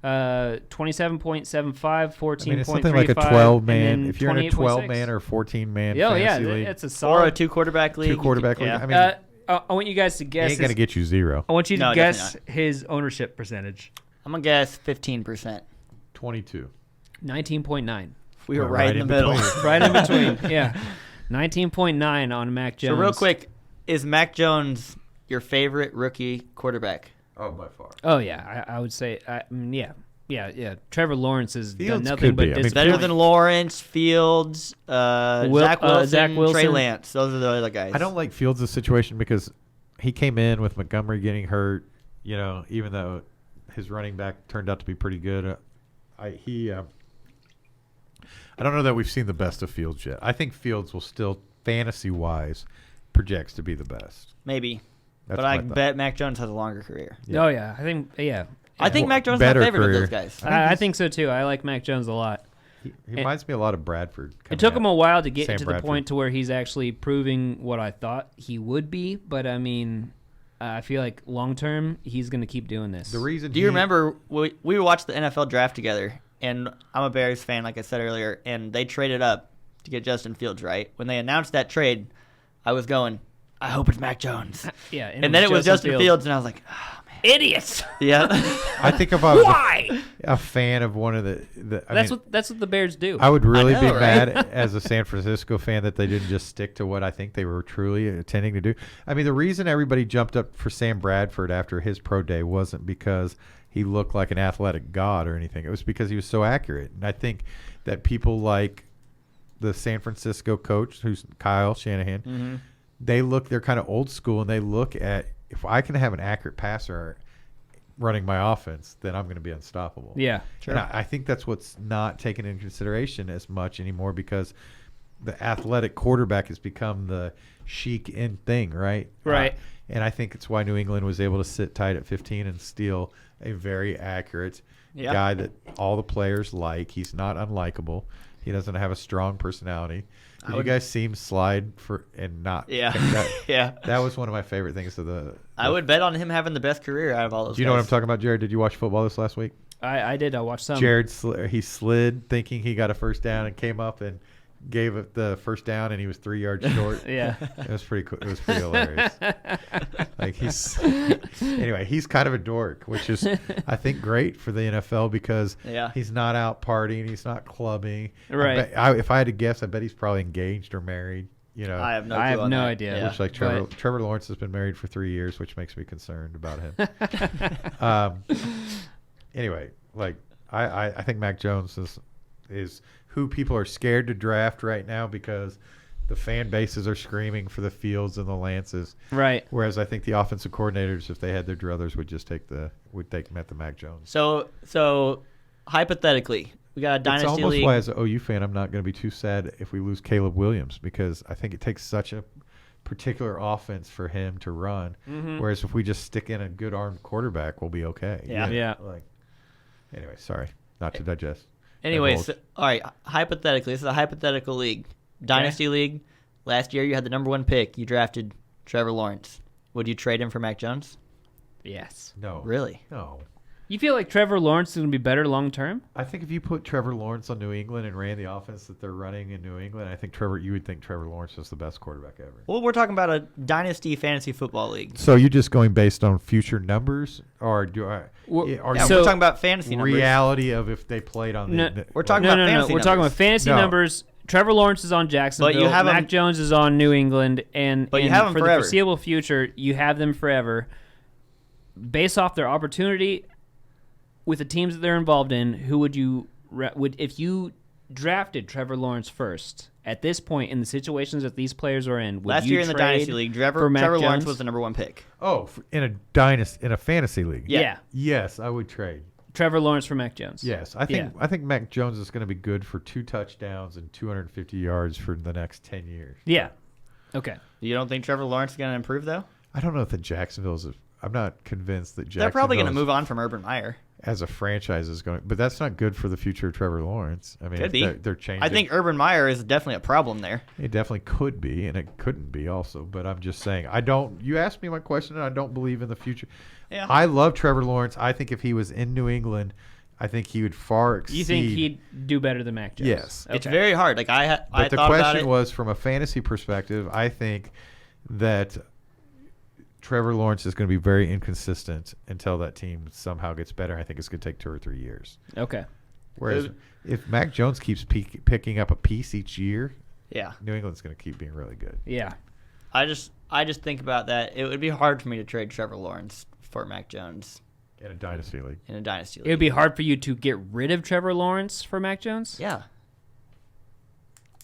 27.75, 14.35. I mean, it's something like a 12-man. If you're in a 28.6. 12-man or 14-man Oh, yeah. fantasy league, That's a Or solid. a 2-quarterback league. 2-quarterback league. Yeah. I mean, I want you guys to he guess. ain't going to get you 0. I want you to No, guess definitely his ownership percentage. I'm going to guess 15%. 22. 19.9. We were We're right in the middle. between. Right in between. Yeah. 19.9 on Mac Jones. So real quick, is Mac Jones your favorite rookie quarterback? Oh, by far. Oh yeah, I would say, yeah. Trevor Lawrence has done Fields nothing could but be. I mean, disappoint. Better than Lawrence, Fields, Zach Zach Wilson. Trey Lance. Those are the other guys. I don't like Fields' situation because he came in with Montgomery getting hurt, even though his running back turned out to be pretty good. I don't know that we've seen the best of Fields yet. I think Fields will still, fantasy-wise, projects to be the best. Maybe. That's But what I thought. bet Mac Jones has a longer career. Yeah. Oh yeah, I think I think Well, Mac Jones is my better favorite career. of those guys. I think so too. I like Mac Jones a lot. He reminds me a lot of Bradford. It took him a while to get Sam to Bradford. the point to where he's actually proving what I thought he would be. But I mean, I feel like long term he's going to keep doing this. The reason Do you remember we watched the NFL draft together, and I'm a Bears fan, like I said earlier, and they traded up to get Justin Fields, right? When they announced that trade, I was going, I hope it's Mac Jones. Yeah, And then it was Justin Fields, and I was like, oh, man. Idiots. Yeah. I think if I was Why? a fan of one of That's what the Bears do. I would really I know, be right? mad as a San Francisco fan that they didn't just stick to what I think they were truly intending to do. I mean, the reason everybody jumped up for Sam Bradford after his pro day wasn't because he looked like an athletic god or anything. It was because he was so accurate. And I think that people like the San Francisco coach, who's Kyle Shanahan, they're kind of old school, and they look at, if I can have an accurate passer running my offense, then I'm going to be unstoppable. Yeah, sure. And I think that's what's not taken into consideration as much anymore, because the athletic quarterback has become the chic in thing, right? Right. And I think it's why New England was able to sit tight at 15 and steal a very accurate guy that all the players like. He's not unlikable. He doesn't have a strong personality. Did you guys see him slide and not? Yeah. Yeah. That was one of my favorite things of I would bet on him having the best career out of all those Do you know what I'm talking about, Jared? Did you watch football this last week? I did. I watched some. Jared, he slid thinking he got a first down and came up and gave it the first down, and he was 3 yards short. Yeah. It was pretty cool. It was pretty hilarious. Like anyway, he's kind of a dork, which is, I think, great for the NFL because he's not out partying, he's not clubbing. Right. If I had to guess, I bet he's probably engaged or married. You know, I have no I have clue on no that. idea. Yeah. Which, like, Trevor Lawrence has been married for 3 years, which makes me concerned about him. Anyway, like I think Mac Jones is who people are scared to draft right now because the fan bases are screaming for the Fields and the Lances. Right. Whereas I think the offensive coordinators, if they had their druthers, would just take them at the Mac Jones. So hypothetically, we got a dynasty It's almost league. why, as an OU fan, I'm not going to be too sad if we lose Caleb Williams, because I think it takes such a particular offense for him to run. Whereas if we just stick in a good armed quarterback, we'll be okay. Yeah. Anyway, sorry, not to digest. Anyway, so, all right, hypothetically, this is a hypothetical league. Dynasty league. Last year, you had the number 1 pick. You drafted Trevor Lawrence. Would you trade him for Mac Jones? Yes. No. Really? No. You feel like Trevor Lawrence is going to be better long term? I think if you put Trevor Lawrence on New England and ran the offense that they're running in New England, I think you would think Trevor Lawrence is the best quarterback ever. Well, we're talking about a dynasty fantasy football league. So you just going based on future numbers, or We're talking about fantasy numbers. reality of if they played on We're talking about fantasy We're talking about fantasy No. numbers. Trevor Lawrence is on Jacksonville. But you have Mac him- Jones is on New England, and you have him for forever. the foreseeable future, you have them forever. Based off their opportunity with the teams that they're involved in, who would if you drafted Trevor Lawrence first at this point in the situations that these players are in? Would Last you year in the trade dynasty league, Trevor for Mac Lawrence Jones? was the number 1 pick. Oh, in a fantasy league. Yeah. Yes, I would trade. Trevor Lawrence for Mac Jones. Yes, I think Mac Jones is going to be good for 2 touchdowns and 250 yards for the next 10 years. Yeah. Okay. You don't think Trevor Lawrence is going to improve, though? I don't know if I'm not convinced that Jacksonville They're probably going to move on from Urban Meyer. as a franchise is going, but that's not good for the future of Trevor Lawrence. I mean, Could be. They're changing. I think Urban Meyer is definitely a problem there. It definitely could be, and it couldn't be also. But I'm just saying, you asked me my question, and I don't believe in the future. Yeah. I love Trevor Lawrence. I think if he was in New England, I think he would far exceed. You think he'd do better than Mac Jones? Yes. Okay. It's very hard. Like I But the thought about question it. was, from a fantasy perspective, I think that Trevor Lawrence is going to be very inconsistent until that team somehow gets better. I think it's going to take 2 or 3 years. Okay. Whereas if Mac Jones keeps picking up a piece each year, Yeah. New England's going to keep being really good. Yeah. I just think about that. It would be hard for me to trade Trevor Lawrence for Mac Jones In a dynasty league. in a dynasty league. It would be hard for you to get rid of Trevor Lawrence for Mac Jones? Yeah.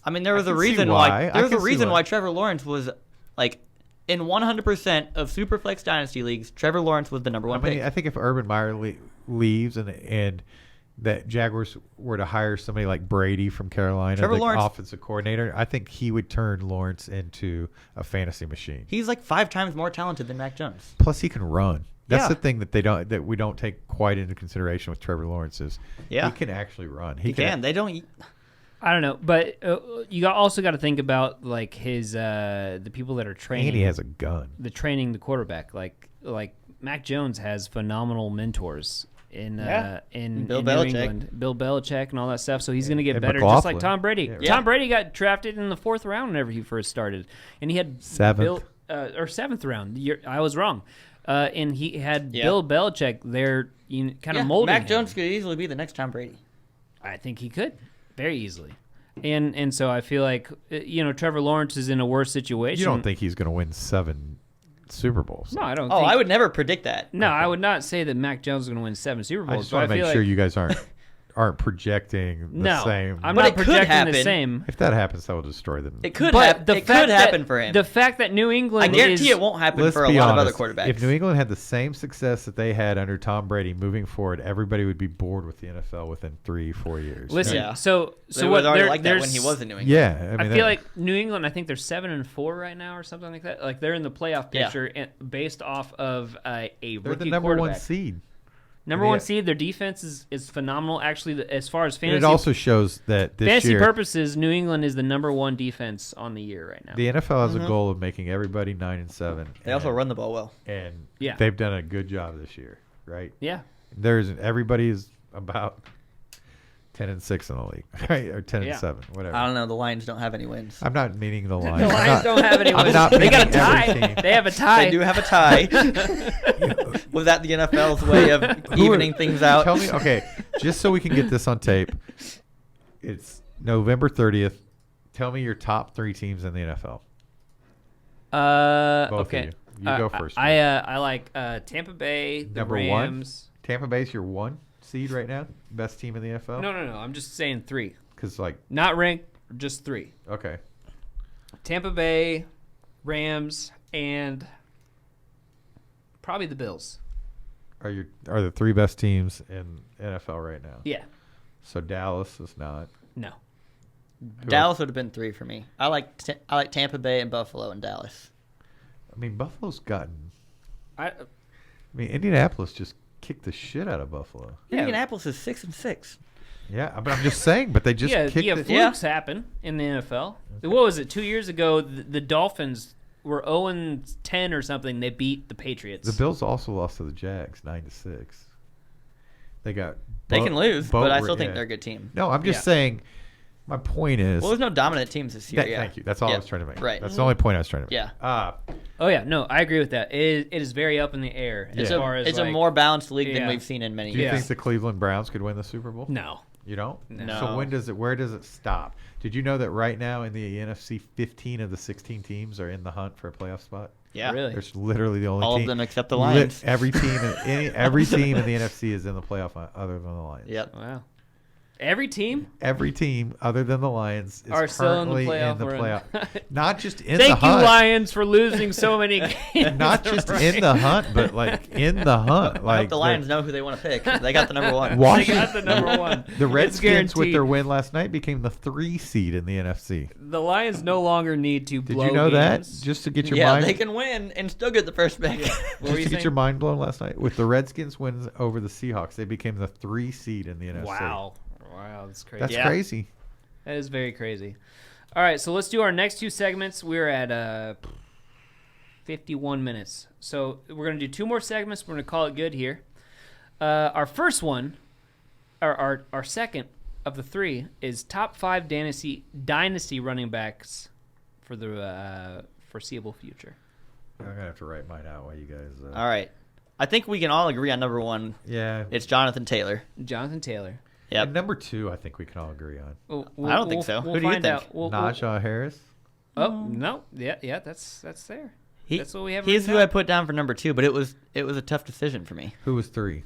I mean, there was a can see reason why. why. I There was a can see reason why. why Trevor Lawrence was like in 100% of Superflex dynasty leagues. Trevor Lawrence was the number 1 pick. I think if Urban Meyer leaves and that Jaguars were to hire somebody like Brady from Carolina, Trevor the Lawrence- offensive coordinator, I think he would turn Lawrence into a fantasy machine. He's like 5 times more talented than Mac Jones. Plus, he can run. That's Yeah. the thing that we don't take quite into consideration with Trevor Lawrence is he can actually run. He can. They don't. I don't know, but you also got to think about like his the people that are training. And he has a gun. The quarterback, like Mac Jones has phenomenal mentors in Bill in Belichick. New England, Bill Belichick, and all that stuff. So he's going to get And better, McLaughlin. just like Tom Brady. Yeah. Tom Brady got drafted in the 4th round whenever he first started, and he had 7th. or 7th round. I was wrong. And he had Yeah. Bill Belichick there, kind of molding Mac him. Jones could easily be the next Tom Brady. I think he could very easily. And so I feel like Trevor Lawrence is in a worse situation. You don't think he's going to win 7 Super Bowls? No, I don't. Oh, think, I would never predict that. No, I would not say that Mac Jones is going to win 7 Super Bowls. I just want to make sure you guys aren't projecting the same. I'm But not it could projecting happen. the same. If that happens, that will destroy them. It could But happen. It could happen for him. The fact that New England I guarantee is, it won't happen Let's for a be lot honest. of other quarterbacks. If New England had the same success that they had under Tom Brady moving forward, everybody would be bored with the NFL within 3-4 years. Listen, Yeah. so They what was already there- like that when he there's- was in New England. Yeah, I mean, feel like New England. I think they're 7-4 right now, or something like that. Like they're in the playoff Yeah. picture, based off of a they're rookie the number 1 quarterback. seed. Number Yeah. 1 seed. Their defense is phenomenal. Actually, as far as And fantasy it also shows that this fantasy year purposes, New England is the number 1 defense on the year right now. the NFL has a goal of making everybody 9-7. They also run the ball well. and Yeah. they've done a good job this year, right? Yeah. Everybody's about 10-6 in the league, right? Or 10-7, whatever. I don't know. The Lions don't have any wins. I'm not meaning the Lions. The Lions don't have any I'm wins. not They got a meaning every tie. team. They have a tie. They do have a tie. Was that the NFL's way of evening things out? Tell me, okay, just so we can get this on tape. It's November 30th. Tell me your top 3 teams in the NFL. Both Okay. of you. You go first. I like Tampa Bay, the Number 1? Rams. Tampa Bay's your 1 seed right now, best team in the NFL. No. I'm just saying 3. Because Not ranked, just 3. okay, Tampa Bay, Rams, and probably the Bills. are the 3 best teams in NFL right now? Yeah. So Dallas is not. No. Dallas would have been 3 for me. I like Tampa Bay and Buffalo and Dallas. I mean, Buffalo's gotten. I mean, Indianapolis just kicked the shit out of Buffalo. Yeah. Indianapolis is 6-6. Yeah, but I'm just saying. But they just kicked it. flukes happen in the NFL. What was it? 2 years ago, the Dolphins were 0-10 or something. They beat the Patriots. The Bills also lost to the Jags 9-6. They got. They can lose, but I still think they're a good team. No, I'm just saying. My point is. Well, there's no dominant teams this year. Thank you. That's all I was trying to make. Right. That's the only point I was trying to make. Yeah. Oh yeah, no, I agree with that. It is very up in the air as far as It's like, a more balanced league than Yeah. we've seen in many Do you years. think the Cleveland Browns could win the Super Bowl? No. You don't? No. So where does it stop? Did you know that right now in the NFC, 15 of the 16 teams are in the hunt for a playoff spot? Yeah. Really? There's literally the only All team. of them except the Lions. Every team every team in the NFC is in the playoff other than the Lions. Yep. Wow. Every team? Every team other than the Lions is Are still in the currently playoff in the run. playoff. Not just in the Thank you, hunt. Lions, for losing so many games. Not just in the hunt, but like in the hunt. I Like hope the Lions know who they want to pick. They got the number 1. They Washington, got the number 1. the It's Redskins with guaranteed. their win last night became the 3 seed in the NFC. The Lions no longer need to Did blow you know games. that? Just to get your Yeah, mind they can win and still get the first pick. What were just you to get saying? your mind blown last night with the Redskins wins over the Seahawks, they became the 3 seed in the NFC. Wow, that's crazy. That's Yeah. crazy. That is very crazy. All right, so let's do our next 2 segments. We're at 51 minutes. So we're going to do 2 more segments. We're going to call it good here. Our first one, our second of the 3, is top 5 dynasty running backs for the foreseeable future. I'm going to have to write mine out while you guys. All right. I think we can all agree on number 1. Yeah. It's Jonathan Taylor. Jonathan Taylor. Yep. And number 2, I think we can all agree on. I don't think so. We'll Who do you find think? out. We'll- Naja Harris. Oh no, yeah, that's there. That's what we have. He's written who I down. put down for number 2, but it was a tough decision for me. Who was 3?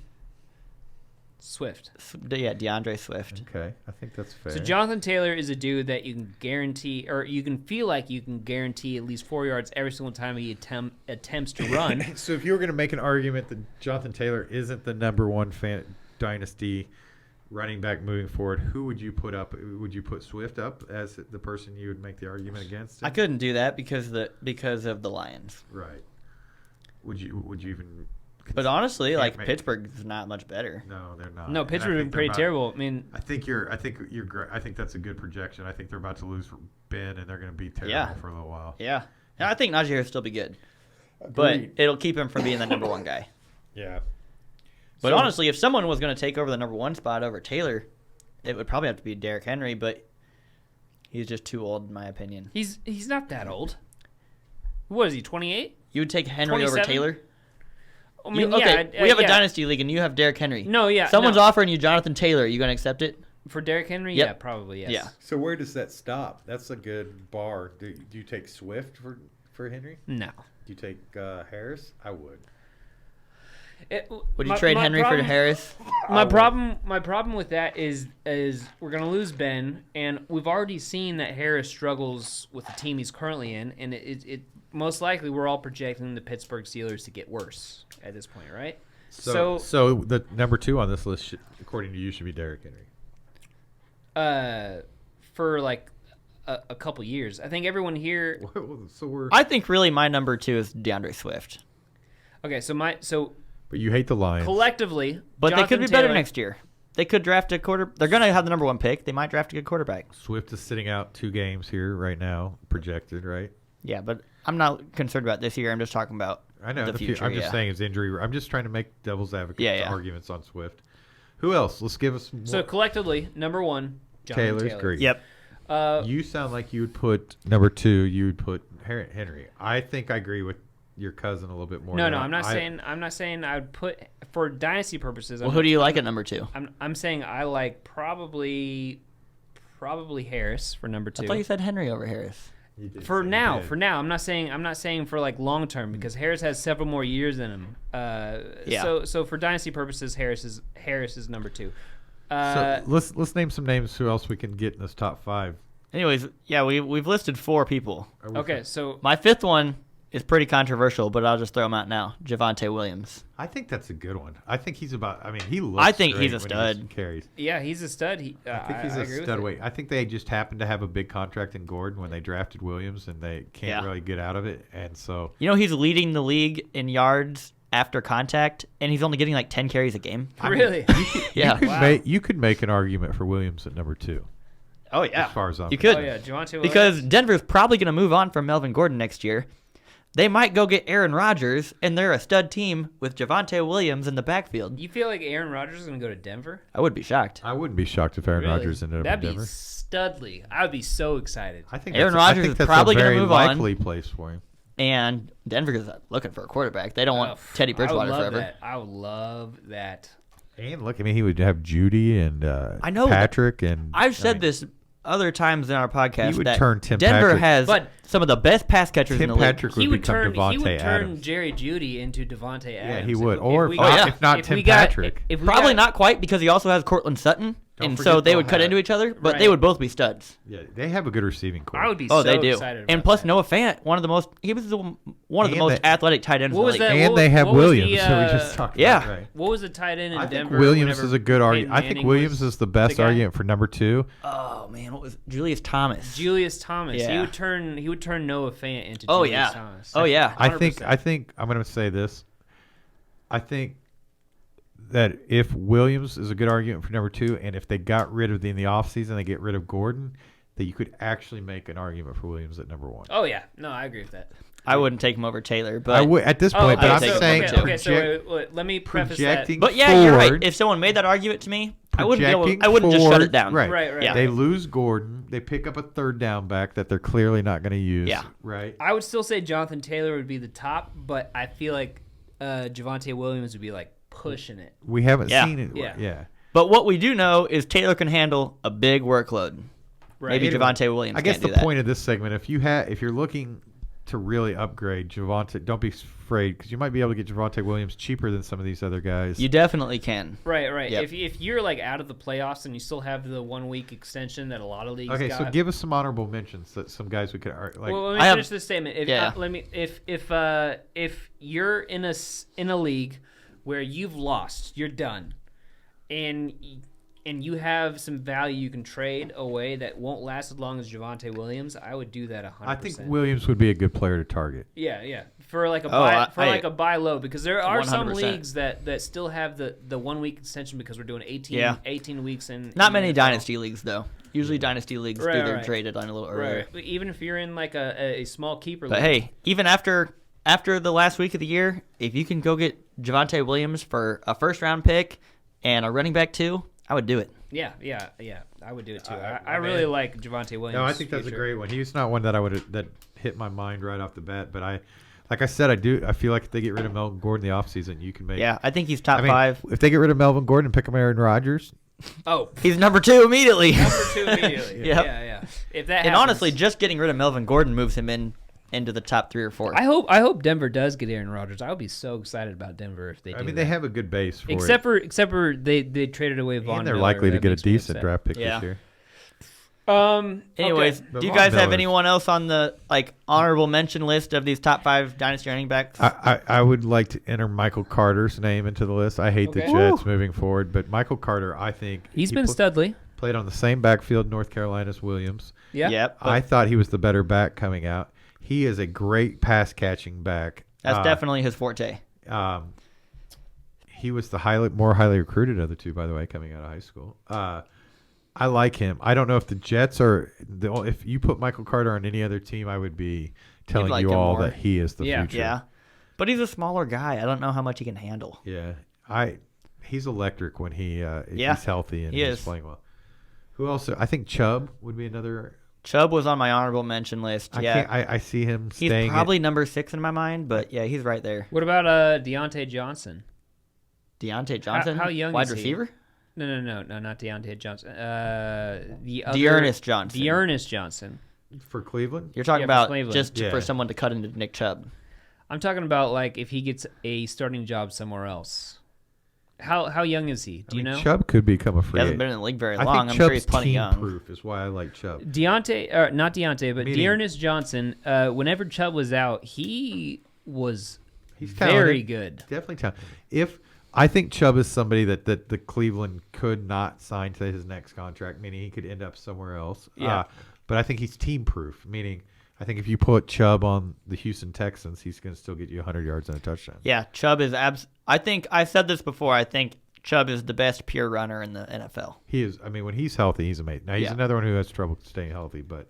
Swift. Yeah, DeAndre Swift. Okay. I think that's fair. So Jonathan Taylor is a dude that you can guarantee, or you can feel like you can guarantee at least 4 yards every single time he attempts to run. So if you were going to make an argument that Jonathan Taylor isn't the number 1 dynasty running back moving forward, who would you put up? Would you put Swift up as the person you would make the argument against him? I couldn't do that because of the Lions. Right. Would you even? But honestly, Can't like make- Pittsburgh's not much better. No, they're not. No, And I Pittsburgh has think been pretty they're about- terrible. I mean, I think you're great. I think that's a good projection. I think they're about to lose Ben, and they're going to be terrible Yeah. for a little while. Yeah. I think Najee Harris will still be good. But Agreed. it'll keep him from being the number 1 guy. Yeah. But So- honestly, if someone was going to take over the number 1 spot over Taylor, it would probably have to be Derrick Henry, but he's just too old in my opinion. he's not that old. What is he, 28? You would take Henry over 27? Taylor? I mean, Okay, we have a yeah. dynasty league, and you have Derrick Henry. No, yeah. Someone's no. offering you Jonathan Taylor. Are you going to accept it? For Derrick Henry? Yep. Yeah, probably, yes. Yeah. So where does that stop? That's a good bar. Do you take Swift for Henry? No. Do you take Harris? I would. Would you trade Henry for Harris? My problem with that is we're gonna lose Ben, and we've already seen that Harris struggles with the team he's currently in, and it most likely we're all projecting the Pittsburgh Steelers to get worse at this point, right? So the number 2 on this list, according to you, should be Derrick Henry. For like a couple years, I think everyone here. I think really my number 2 is DeAndre Swift. Okay, But you hate the Lions. collectively, But Jonathan they could be better Taylor- next year. They could draft a quarter. They're going to have the number 1 pick. They might draft a good quarterback. Swift is sitting out 2 games here right now, projected, right? Yeah, but I'm not concerned about this year. I'm just talking about I know. the future. I'm just saying his injury. I'm just trying to make devil's advocate arguments on Swift. Who else? Let's give us more. So collectively, number 1, Jonathan Taylor's Taylor. great. Yep. You sound like you would put number 2. You would put Henry. I think I agree with your cousin a little bit more. No, now. I'm not saying I would put for dynasty purposes. Well, who do you like at number 2? I'm saying I like probably Harris for number 2. I thought you said Henry over Harris. You did For say now, you did. I'm not saying for like long term because Harris has several more years in him. Yeah. So for dynasty purposes, Harris is number 2. So let's name some names. Who else we can get in this top 5? Anyways, yeah, we've listed 4 people. Okay, so My 5th one is pretty controversial, but I'll just throw him out now. Javonte Williams. I think that's a good one. I think he's about. I mean, he looks. I think great he's a when stud. Carries. yeah, he's a stud. I think he's I a agree with stud. it. Wait, I think they just happened to have a big contract in Gordon when they drafted Williams, and they can't really get out of it. And so You know he's leading the league in yards after contact, and he's only getting like 10 carries a game. Really? Yeah. you could make an argument for Williams at number 2. Oh yeah. As far as I'm you could. Oh yeah, Javonte Williams. Because Denver's probably going to move on from Melvin Gordon next year. They might go get Aaron Rodgers, and they're a stud team with Javonte Williams in the backfield. You feel like Aaron Rodgers is going to go to Denver? I would be shocked. I wouldn't be shocked if Aaron Really? Rodgers ended up That'd in be Denver. studly. I would be so excited. I think Aaron that's- I Rodgers think is that's probably a gonna very move on. likely place for him. And Denver is looking for a quarterback. They don't want Teddy Bridgewater forever. I would love that. And look, I mean, he would have Judy and I know. Patrick and. I've said this other times in our podcast He would that turn Tim Denver Patrick- has But some of the best pass catchers in Tim the league. Patrick would become Devontae Adams. Jerry Judy into Devontae Adams. Yeah, he would. If Or we if not- got- if not if Tim we got- Patrick. if we Probably got- not quite because he also has Cortland Sutton, Don't and forget so they they'll would cut have- into each other, but Right. they would both be studs. Yeah, they have a good receiving core. I would be Oh, so they do. excited about And plus, that. Noah Fant, he was one of the And most they- athletic tight ends What in was the league. that? And What they was- have what was Williams, the, so we just talked yeah. about right. What was the tight end in I think Denver? Williams whenever is a good argument. Peyton I think Manning Williams was is the best guy? argument for number 2. Oh man, what was Julius Thomas? Julius Thomas. Yeah. He would turn Noah Fant into Oh, Julius yeah. Thomas. Oh yeah. I 100%. think I'm going to say this. I think that if Williams is a good argument for number 2, and if they got rid of in the offseason, they get rid of Gordon, that you could actually make an argument for Williams at number 1. Oh yeah. No, I agree with that. I wouldn't take him over Taylor, but I would at this point, but I I'm would take saying him over okay, Taylor. so let me preface that. projecting But yeah, you're right. forward- If someone made that argument to me, I wouldn't projecting just shut forward- it down. Right. Right. Yeah. They lose Gordon. They pick up a third down back that they're clearly not going to use. Yeah. Right. I would still say Jonathan Taylor would be the top, but I feel like Javonte Williams would be like pushing it. We haven't Yeah. seen it. Yeah. But what we do know is Taylor can handle a big workload. Right. Maybe Anyway, Javonte Williams I guess can't do the that. point of this segment, if you're looking to really upgrade Javonte, don't be afraid because you might be able to get Javonte Williams cheaper than some of these other guys. You definitely can. Right. Yep. If you're like out of the playoffs and you still have the 1 week extension that a lot of leagues Okay, got. so give us some honorable mentions that some guys we could like. Well, let me I have- finish this statement. If, Yeah. if you're in a league where you've lost, you're done, and you have some value you can trade away that won't last as long as Javonte Williams, I would do that 100%. I think Williams would be a good player to target. Yeah, for like a Oh, buy a buy low because there are some 100%. leagues that still have the 1 week extension because we're doing 18 Yeah. 18 weeks in. Not in many the NFL. dynasty leagues though. Usually dynasty leagues Right, do their right. trade deadline a little earlier. Right. Even if you're in like a small keeper But league. hey, even after the last week of the year, if you can go get Javonte Williams for a first round pick and a running back too, I would do it. Yeah, I would do it too. I I really mean- like Javonte Williams. No, I think that's a great one. He's not one that I would that hit my mind right off the bat, but like I said, I feel like if they get rid of Melvin Gordon in the offseason, you can make. Yeah, I think he's top 5. If they get rid of Melvin Gordon and pick up Aaron Rodgers, he's number 2 immediately. Number 2 immediately. Yep. Yeah. If that and happens, honestly, just getting rid of Melvin Gordon moves him into the top 3 or 4. I hope Denver does get Aaron Rodgers. I would be so excited about Denver if they do. they have a good base for except for they traded away Von and they're Miller. likely to That get a makes me decent upset. draft pick this year. Anyways, okay. do you Von guys have Miller's- anyone else on the honorable mention list of these top 5 dynasty running backs? I would like to enter Michael Carter's name into the list. I hate the Okay. Jets moving forward, but Michael Carter, I think He's been studly. played on the same backfield in North Carolina as Williams. Yeah. Yep. I thought he was the better back coming out. He is a great pass catching back. That's definitely his forte. He was the more highly recruited of the two, by the way, coming out of high school. I like him. I don't know if the Jets are if you put Michael Carter on any other team, I would be telling like you him all more. that he is the future. Yeah. But he's a smaller guy. I don't know how much he can handle. Yeah. He's electric when he's healthy and he he's is. playing well. Who else? I think Chubb would be another. Chubb was on my honorable mention list. I see him He's staying. probably number 6 in my mind, but yeah, he's right there. What about Deontay Johnson? Deontay Johnson? How young wide is he? receiver? No, not Deontay Johnson. The other Dearness Johnson. Dearness Johnson. for Cleveland. You're talking Yeah, for about Cleveland. just Yeah. for someone to cut into Nick Chubb. I'm talking about like if he gets a starting job somewhere else. How young is he? Do you know? Chubb could become a He free hasn't agent. been in the league very I long. think I'm Chubb's sure he's plenty team young. proof is why I like Chubb. Not Deontay, but Meaning- Dearness Johnson. Whenever Chubb was out, he was He's very talented. good. Definitely talented. I think Chubb is somebody that the Cleveland could not sign to his next contract, meaning he could end up somewhere else. Yeah. But I think he's team proof, meaning I think if you put Chubb on the Houston Texans, he's going to still get you 100 yards and a touchdown. Yeah, Chubb is I think I said this before. I think Chubb is the best pure runner in the NFL. He is. I mean, when he's healthy, he's amazing. Now, he's another one who has trouble staying healthy, but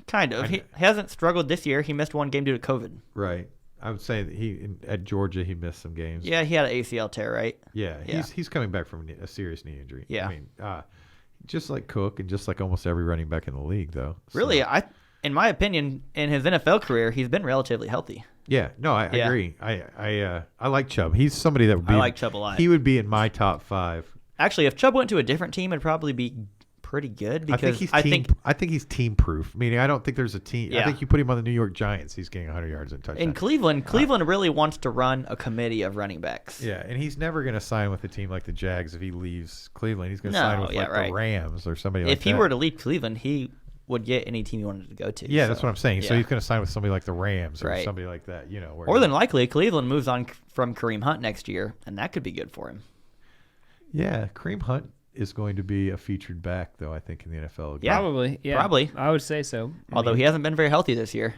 Kind of. He hasn't struggled this year. He missed one game due to COVID. right. I would say that at Georgia, he missed some games. Yeah, he had an ACL tear, right? Yeah, Yeah. he's coming back from a serious knee injury. Yeah. I mean, just like Cook and just like almost every running back in the league, though. So- Really, in my opinion, in his NFL career, he's been relatively healthy. Yeah, no, I agree. I like Chubb. He's somebody that would be. I like Chubb a lot. He would be in my top 5. Actually, if Chubb went to a different team, it'd probably be pretty good because I think he's team proof. Meaning, I don't think there's a team. I Yeah. think you put him on the New York Giants, he's getting 100 yards and touchdown. in Cleveland really wants to run a committee of running backs. Yeah, and he's never going to sign with a team like the Jags if he leaves Cleveland. He's going to sign with the Rams or somebody like that. If he were to leave Cleveland, he would get any team he wanted to go to. Yeah, so, that's what I'm saying. So yeah. he's going to sign with somebody like the Rams or Right. somebody like that. You know, where More than likely, Cleveland moves on from Kareem Hunt next year, and that could be good for him. Yeah, Kareem Hunt is going to be a featured back, though, I think, in the NFL again. Yeah. Probably. Yeah. Probably. I would say so. Although he hasn't been very healthy this year.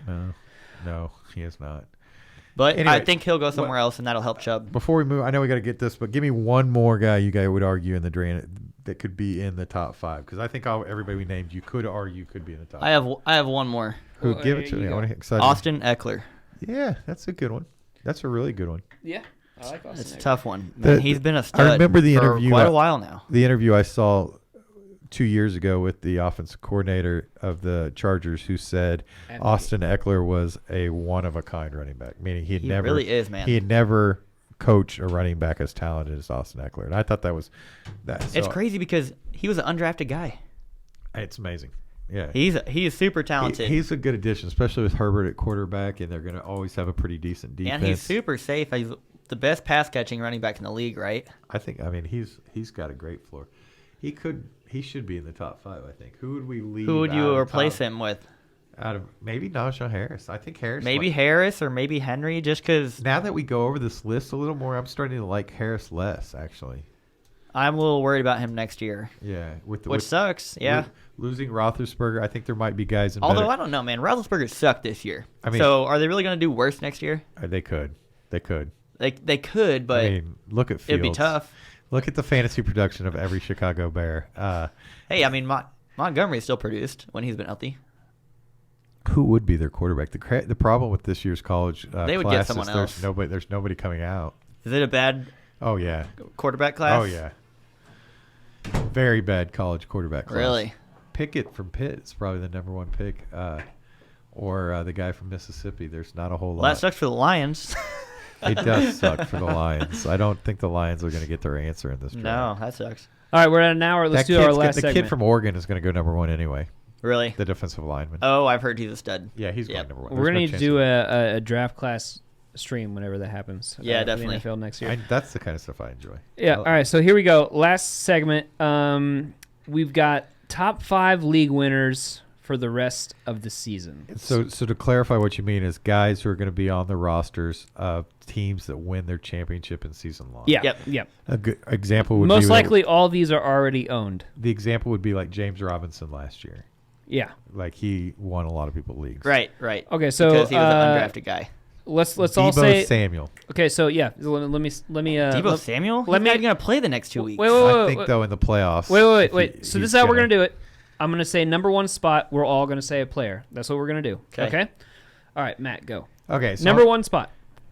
No, he is not. But Anyway, I think he'll go somewhere else, and that'll help Chubb. Before we move, I know we got to get this, but give me one more guy you guys would argue in the drain that could be in the top 5, because I think everybody we named you could argue could be in the top. I have one more. Who? Well, Give it to there me. you I want go. to excited. Austin Eckler. Yeah, that's a good one. That's a really good one. Yeah. I like Austin. It's a Eckler. tough one. Man, he's been a stud I remember the for interview. quite a while now. The interview I saw 2 years ago with the offensive coordinator of the Chargers, who said Austin Eckler was a one-of-a-kind running back, meaning he really is, man. He had never coached a running back as talented as Austin Eckler, and I thought that was that. It's so crazy because he was an undrafted guy. It's amazing. Yeah, He's super talented. he's a good addition, especially with Herbert at quarterback, and they're going to always have a pretty decent defense. and he's super safe. He's the best pass catching running back in the league, right? I mean, he's got a great floor. He should be in the top 5. I think. Who would we leave? Who would out you of replace top- him with? Out of maybe Naja Harris. I think Harris. Maybe Harris or maybe Henry, just because Now that we go over this list a little more, I'm starting to like Harris less, actually. I'm a little worried about him next year, Yeah, which sucks. Yeah. Losing Roethlisberger, I think there might be guys in. Although better, I don't know, man. Roethlisberger sucked this year. I mean- so are they really going to do worse next year? They could. They could. They could, but I mean, look at Fields. it'd be tough. Look at the fantasy production of every Chicago Bear. Hey, I mean, Montgomery still produced when he's been healthy. Who would be their quarterback? The problem with this year's college They would class get is someone else. There's nobody coming out. Is it a bad Oh yeah. quarterback class? Oh yeah. Very bad college quarterback class. Really? Pickett from Pitt is probably the number 1 pick. or the guy from Mississippi. There's not a whole lot. Well, that sucks for the Lions. It does suck for the Lions. I don't think the Lions are going to get their answer in this draft. No, that sucks. All right, we're at an hour. Let's do our last The segment. kid from Oregon is going to go number 1 anyway. Really? The defensive lineman. Oh, I've heard he's a stud. Yeah, he's going number 1. We're going to need to do a draft class stream whenever that happens. Yeah, for the definitely. NFL next year. That's the kind of stuff I enjoy. Yeah. All right. So here we go. Last segment. We've got top 5 league winners for the rest of the season. So to clarify, what you mean is guys who are going to be on the rosters of teams that win their championship in season long. Yeah. Yep. Yep. A good example would Most be likely, all these are already owned. the example would be like James Robinson last year. Yeah. Like he won a lot of people's leagues. Right. Okay. So because he was an undrafted guy. Let's all Debo say. Samuel. Okay. So yeah. Let me. Debo Samuel? let He's me- not going to play the next 2 weeks. Wait. I think though in the playoffs. Wait. So this is how we're gonna do it. I'm gonna say number 1 spot. We're all gonna say a player. That's what we're gonna do. Okay. All right, Matt, go. Okay. So Number 1 spot.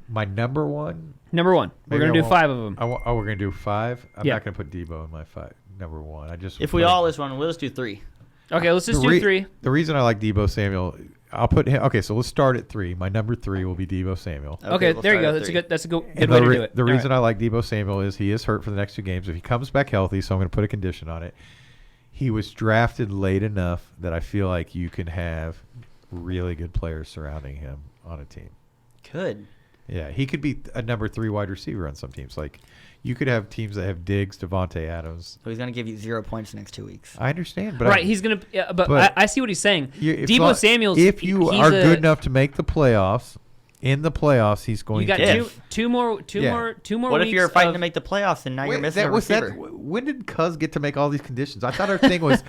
My number 1. Number 1. We're Maybe gonna I do won't- 5 of them. we're gonna do 5. I'm Yeah. not gonna put Debo in my 5. Number 1. If we all list one, we'll just do 3. Okay, let's just do 3. The reason I like Debo Samuel, I'll put him. Okay, so let's start at 3. My number 3 will be Debo Samuel. Okay, we'll there you start go. at That's 3. a good And way to do it. The All reason right. I like Debo Samuel is he is hurt for the next 2 games. If he comes back healthy, so I'm going to put a condition on it. He was drafted late enough that I feel like you can have really good players surrounding him on a team. Good. Yeah, he could be a number 3 wide receiver on some teams. Like you could have teams that have Diggs, Devontae Adams. So he's going to give you 0 points the next 2 weeks. I understand, but Right, he's gonna. Yeah, but I see what he's saying. Debo Samuel's. If you he's are good enough to make the playoffs, in the playoffs, he's going you got to. two more What weeks if you're fighting of- to make the playoffs and now you're Wait, missing a receiver? when did Cuz get to make all these conditions? I thought our thing was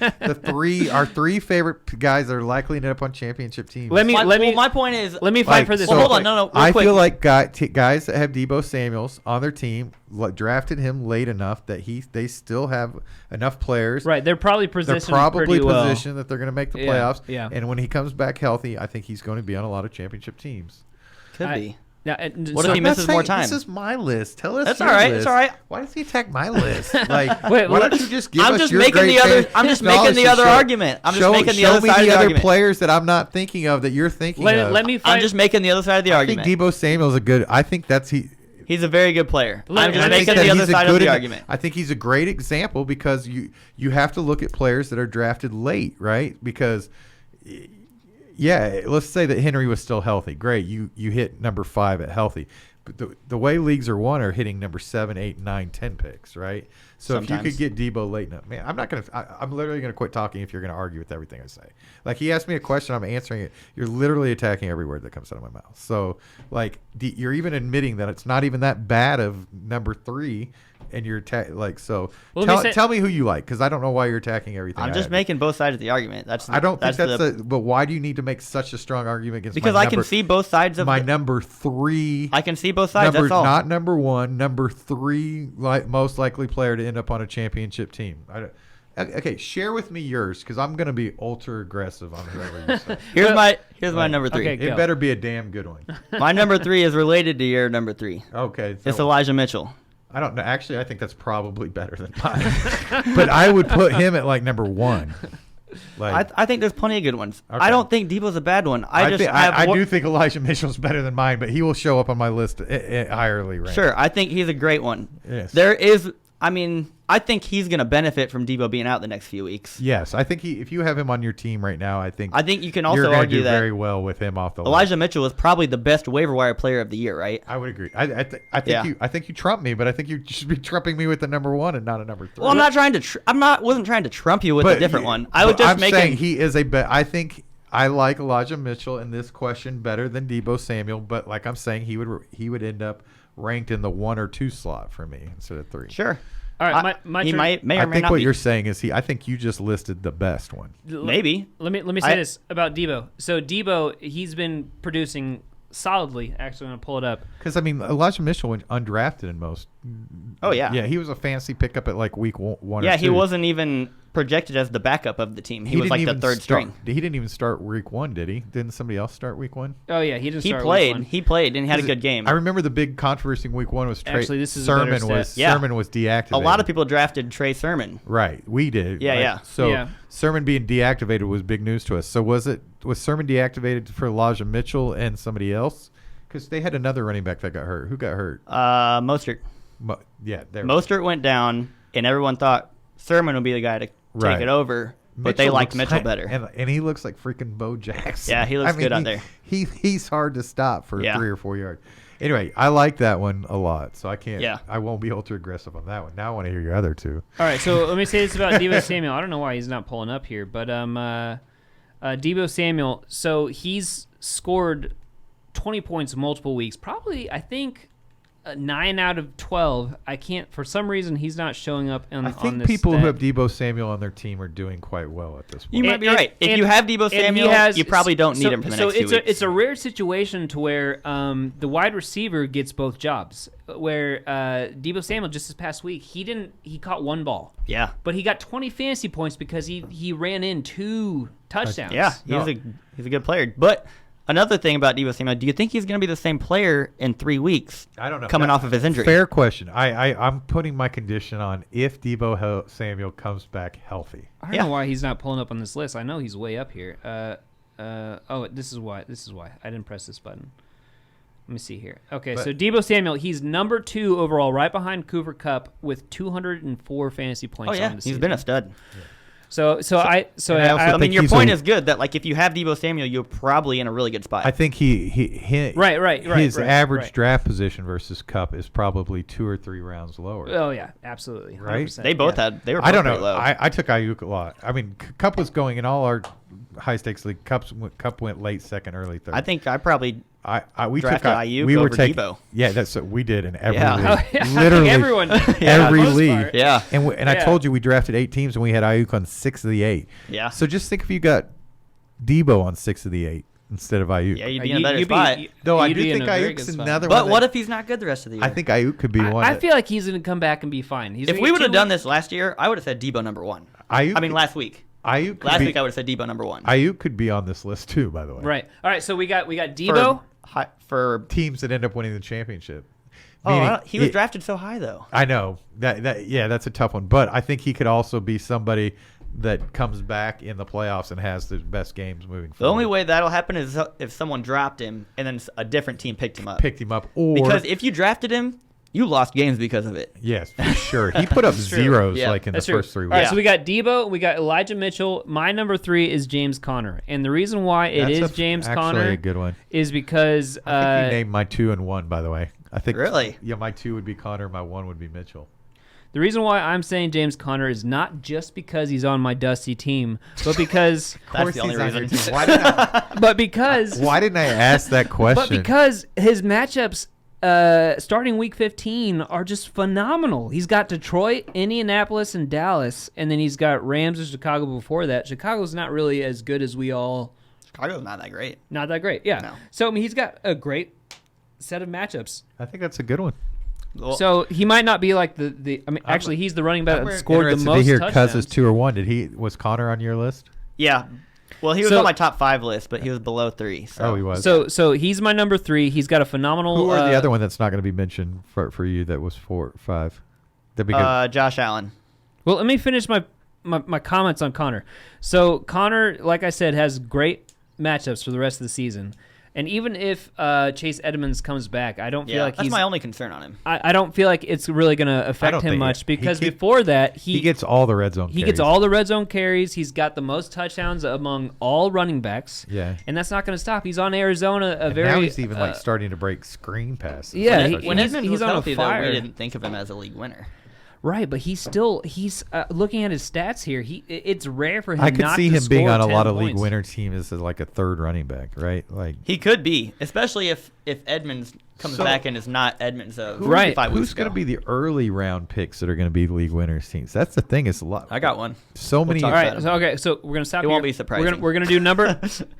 our 3 favorite guys that are likely to end up on championship teams. My point is. Let me fight for this. Well, hold on, no, real I quick. feel like guys that have Debo Samuels on their team drafted him late enough that they still have enough players. Right, they're probably They're positioned probably pretty well. positioned that they're going to make the Yeah, playoffs. yeah. And when he comes back healthy, I think he's going to be on a lot of championship teams. Could be. Now, What if he misses more time? This is my list. Tell us. That's your all right. list. It's all right. Why does he attack my list? Like, Wait, why don't you just give I'm us just your making great the other. fan- I'm just No, making it's the just other show- argument. I'm just show- making the show other me side of the the other argument. players that I'm not thinking of that you're thinking of. let me fight. I'm just making the other side of the I think argument. Debo Samuel's a good. I think that's he. He's a very good player. I'm And just I think making that the other he's a side of good the ex- argument. I think he's a great example because you have to look at players that are drafted late, right? Because yeah, let's say that Henry was still healthy. Great, you hit number 5 at healthy. But the way leagues are won are hitting number 7, 8, 9, 10 picks, right? So if Sometimes. you could get Debo late enough, man, I'm literally gonna quit talking if you're gonna argue with everything I say. Like he asked me a question, I'm answering it. You're literally attacking every word that comes out of my mouth. So like you're even admitting that it's not even that bad of number 3, and you're so. Well, tell me who you like, because I don't know why you're attacking everything. I'm just making both sides of the argument. I don't think that's but why do you need to make such a strong argument against? Because my I number, can see both sides of my number 3. I can see both sides. That's all. Not number 1, number 3, most likely player to end up on a championship team. Okay, share with me yours because I'm gonna be ultra aggressive on whoever you say. Here's my number 3. Okay. It Go. better be a damn good one. My number 3 is related to your number 3. Okay, It's Elijah Mitchell. I don't know. Actually, I think that's probably better than mine. But I would put him at like number 1. Like I think there's plenty of good ones. Okay. I don't think Debo's a bad one. I do think Elijah Mitchell's better than mine, but he will show up on my list higherly ranked. Sure, I think he's a great one. Yes. I think he's going to benefit from Debo being out the next few weeks. Yes, I think if you have him on your team right now, I think you can you're also gonna argue do that very well with him off the Elijah list. Mitchell is probably the best waiver wire player of the year, right? I would agree. I think Yeah. I think you trump me, but I think you should be trumping me with the number 1 and not a number 3. Well, I'm not trying to. Wasn't trying to trump you with a different one. I was but just I'm making. saying he is I think I like Elijah Mitchell in this question better than Debo Samuel, but like I'm saying, he would end up ranked in the 1 or 2 slot for me instead of 3. Sure. All right, my he turn. may or may I not think what be. you're saying is I think you just listed the best one. Maybe. Let me say this about Debo. So Debo, he's been producing solidly. Actually, I'm gonna pull it up. Because I mean, Elijah Mitchell went undrafted in most. Oh yeah. Yeah, he was a fancy pickup at like week 1 or 2. Yeah, he wasn't even projected as the backup of the team. He was didn't like the even third string. He didn't even start week 1, did he? Didn't somebody else start week 1? Oh yeah, he didn't. He start played. Week 1. He played and he had a good game. I remember the big controversy in week 1 was Actually, this is a better Sermon stat. was deactivated. A lot of people drafted Trey Sermon. Right, we did. Yeah, right? yeah. So Yeah. Sermon being deactivated was big news to us. So was Sermon deactivated for Elijah Mitchell and somebody else? Because they had another running back that got hurt. Who got hurt? Mostert. Mostert went down, and everyone thought Sermon would be the guy to take it over. But they liked Mitchell better. And he looks like freaking Bo Jackson. Yeah, he looks good out there. He's hard to stop for 3 or 4 yards. Anyway, I like that one a lot, so I can't. Yeah. I won't be ultra aggressive on that one. Now I want to hear your other two. All right, so let me say this about Debo Samuel. I don't know why he's not pulling up here, but Debo Samuel. So he's scored 20 points multiple weeks. Probably, I think, 9 out of 12. I can't. For some reason, he's not showing up on. I think on this people stat. who have Debo Samuel on their team are doing quite well at this point. You might be right. If you have Debo Samuel, you probably don't need him for the next 2 weeks. It's a rare situation to where the wide receiver gets both jobs. Where Debo Samuel just this past week, he caught 1 ball. Yeah. But he got 20 fantasy points because he ran in 2 touchdowns. Yeah, he's a good player. But another thing about Debo Samuel, do you think he's going to be the same player in 3 weeks? I don't know. Coming off of his injury. Fair question. I'm putting my condition on if Debo Samuel comes back healthy. I don't know why he's not pulling up on this list. I know he's way up here. This is why. I didn't press this button. Let me see here. Okay, so Debo Samuel, he's number 2 overall, right behind Cooper Kupp with 204 fantasy points. Oh yeah, on the he's season. been a stud. I mean, your point is good that like if you have Debo Samuel, you're probably in a really good spot. I think his average draft position versus Kupp is probably 2 or 3 rounds lower. Oh yeah, absolutely. 100%. Right? They both they were both I don't know. low. I took Ayuk a lot. I mean, Kupp was going in all our high stakes league. Kupp went late second, early third. I think I probably we drafted took Ayuk we were over taking, Debo. Yeah, that's what we did in every Yeah. league. Oh, yeah. Literally everyone did. every most league. part. Yeah. And I told you we drafted 8 teams and we had Ayuk on 6 of the 8. Yeah. So just think if you got Debo on 6 of the 8 instead of Ayuk. Yeah, you'd be in a better spot. Though I you'd do be in think a very Ayuk's good spot. another But one. what if he's not good the rest of the year? I think Ayuk could be one. I feel like he's going to come back and be fine. If we would have done this last year, I would have said Debo number 1. Last week. Last week I would have said Debo number 1. Ayuk could be on this list too, by the way. Right. All right. So we got Debo. For teams that end up winning the championship. He was drafted so high though. I know that's a tough one, but I think he could also be somebody that comes back in the playoffs and has the best games moving forward. The only way that'll happen is if someone dropped him and then a different team picked him up. Or because if you drafted him, you lost games because of it. Yes, for sure. He put up zeros like in the first 3 weeks. All right, so we got Debo, we got Elijah Mitchell. My number 3 is James Conner, and the reason why James Conner actually a good one is because I think you named my 2 and 1. By the way, I think really. Yeah, my 2 would be Conner, my 1 would be Mitchell. The reason why I'm saying James Conner is not just because he's on my dusty team, but because that's the only reason. Why didn't why didn't I ask that question? But because his matchups starting week 15 are just phenomenal. He's got Detroit, Indianapolis, and Dallas, and then he's got Rams and Chicago before that. Chicago's not really as good as we all. Chicago's not that great. Not that great, yeah. No. So I mean, he's got a great set of matchups. I think that's a good one. Well, so he might not be like the. I mean, actually, he's the running back that scored the most to hear touchdowns. Cousins 2 or 1. Was Connor on your list? Yeah. Well, he was on my top 5 list, but he was below 3. So. Oh, he was. So he's my number 3. He's got a phenomenal. Who are the other one that's not going to be mentioned for you? That was 4, 5. That'd be good. Josh Allen. Well, let me finish my comments on Connor. So Connor, like I said, has great matchups for the rest of the season. And even if Chase Edmonds comes back, I don't feel like that's my only concern on him. I don't feel like it's really going to affect him much because before that he gets all the red zone. He gets all the red zone carries. He's got the most touchdowns among all running backs. Yeah, and that's not going to stop. He's on Arizona. Now he's even starting to break screen passes. Yeah, when Edmonds was on healthy, fire. though, we didn't think of him as a league winner. Right, but he's looking at his stats here. It's rare for him. I could not see to him being score on a 10 lot of points. league winner teams as like a third running back, right? Like he could be, especially if Edmonds comes back and is not Edmonds of 5 weeks Who's ago. going to be the early round picks that are going to be league winners teams? That's the thing. It's a lot. I got one. So many. All right. So we're gonna stop. It here. won't be surprising. We're gonna do number.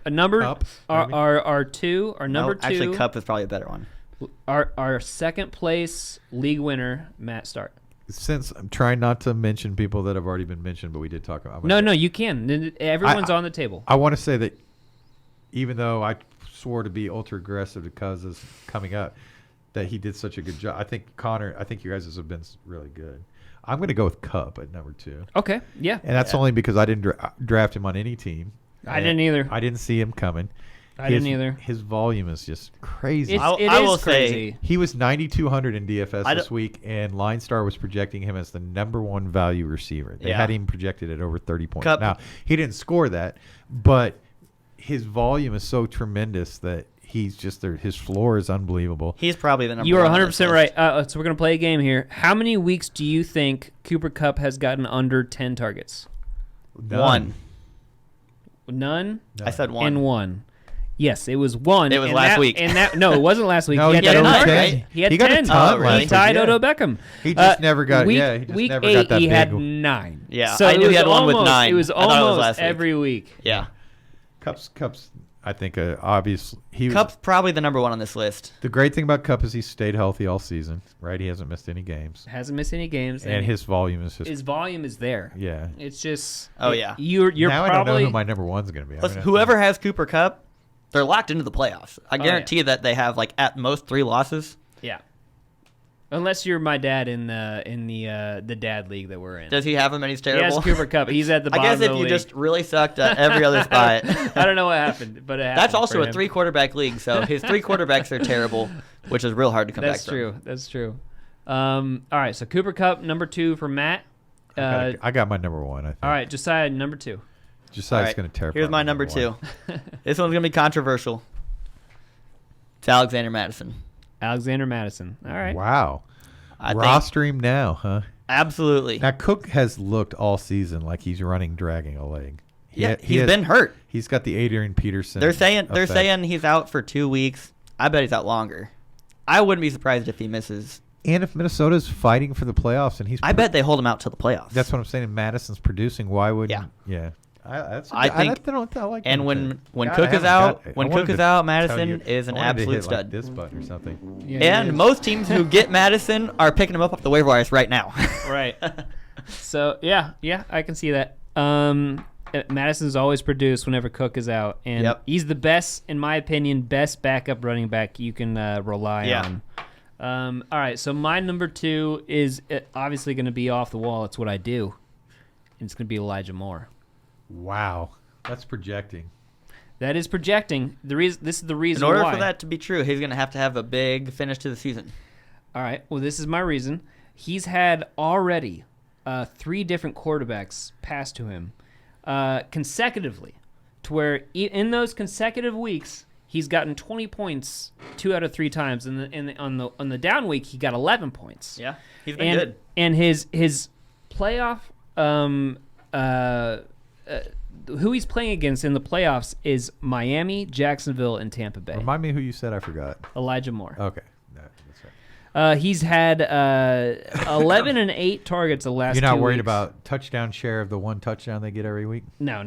Cup, our 2. Our number 2. Actually, Cup is probably a better one. Our second place league winner, Matt Start. since I'm trying not to mention people that have already been mentioned, but we did talk about. No, you can. Everyone's on the table. I want to say that even though I swore to be ultra aggressive to Cousins coming up, that he did such a good job. I think Connor. I think you guys have been really good. I'm going to go with Kupp at number 2. Okay, yeah. And that's only because I didn't draft him on any team. I didn't either. I didn't see him coming. I didn't either. His volume is just crazy. I will crazy. say He was 9,200 in DFS this week, and LineStar was projecting him as the number 1 value receiver. They had him projected at over 30 points. Kupp. Now, he didn't score that, but his volume is so tremendous that he's just there. His floor is unbelievable. he's probably the number You are 1 100% right. So we're going to play a game here. How many weeks do you think Cooper Kupp has gotten under 10 targets? One. None? I said 1. And 1. Yes, it was 1. It was last week. No, it wasn't last week. No, he he had got 10 over targets. 10. He had He got a 10. ton last He week, tied yeah. Odell Beckham. He just never got. Week, He just week never 8, got that he big. had 9. Yeah, so I knew it he had was one with almost- 9. It was I thought it was almost last week. every week. Yeah. Kupp's. I think obviously he was. Kupp's probably the number 1 on this list. The great thing about Kupp is he stayed healthy all season. Right, he hasn't missed any games, Hasn't missed any games. and his volume is just. his volume is there. Yeah. It's just. Oh, yeah. You're Now I don't probably. know who my number 1's going to be. I'm Listen, gonna have whoever has Cooper Kupp, they're locked into the playoffs. I yeah. guarantee that they have like at most 3 losses. Yeah. Unless you're my dad in the dad league that we're in. Does he have him and he's He has terrible? Cooper Kupp. He's at the I bottom guess of if the you league. just really sucked at every other spot. I don't know what happened, but it happened. That's also for a him. 3 quarterback league, so his 3 quarterbacks are terrible, which is real hard to come That's back true. from. That's true. All right, so Cooper Kupp, number 2 for Matt. I got my number 1. I think. All right, Josiah, number 2. Josiah's All right, going to tear. Here's apart my number 2. This one's gonna be controversial. It's Alexander Madison. Alexander Madison. All right. Wow. I think Roster him now, huh? absolutely. Now Cook has looked all season like he's dragging a leg. He's been hurt. He's got the Adrian Peterson. They're saying effect. he's out for 2 weeks. I bet he's out longer. I wouldn't be surprised if he misses. And if Minnesota's fighting for the playoffs, and I bet they hold him out to the playoffs. that's what I'm saying. If Madison's producing, why wouldn't? Yeah. I think- I like and that. when God, Cook I is haven't out, got- I when wanted Cook is to out, tell Madison you- is an I wanted to absolute hit, like, stud. this button or something. Yeah, he And is. most teams who get Madison are picking him up off the waiver wires right now. Right. So yeah, I can see that. Madison's always produced whenever Cook is out, and Yep. he's the best, in my opinion, best backup running back you can rely on. All right, so my number 2 is obviously going to be off the wall. It's what I do. And it's going to be Elijah Moore. Wow, that's projecting. That is projecting. This is the reason In order why. for that to be true, he's going to have a big finish to the season. All right. Well, this is my reason. He's had already 3 different quarterbacks pass to him consecutively, to where in those consecutive weeks he's gotten 20 points 2 out of 3 times, and on the down week he got 11 points. Yeah, he's been good. And his playoff who he's playing against in the playoffs is Miami, Jacksonville, and Tampa Bay. Remind me who you said. I forgot. Elijah Moore. Okay, that's right. He's had 11 and 8 targets the last 2 weeks. You're not worried about touchdown share of the 1 touchdown they get every week? No.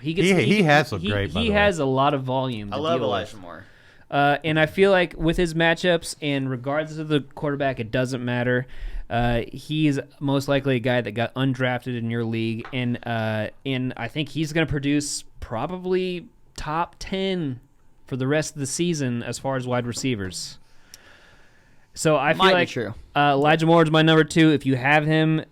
He has looked great, by He the way. has a lot of volume. I to love deal Elijah with. Moore. And I feel like with his matchups, and regardless of the quarterback, it doesn't matter. He's most likely a guy that got undrafted in your league, and I think he's going to produce probably top 10 for the rest of the season as far as wide receivers. So I feel Might be like true. Elijah Moore is my number 2. If you have him,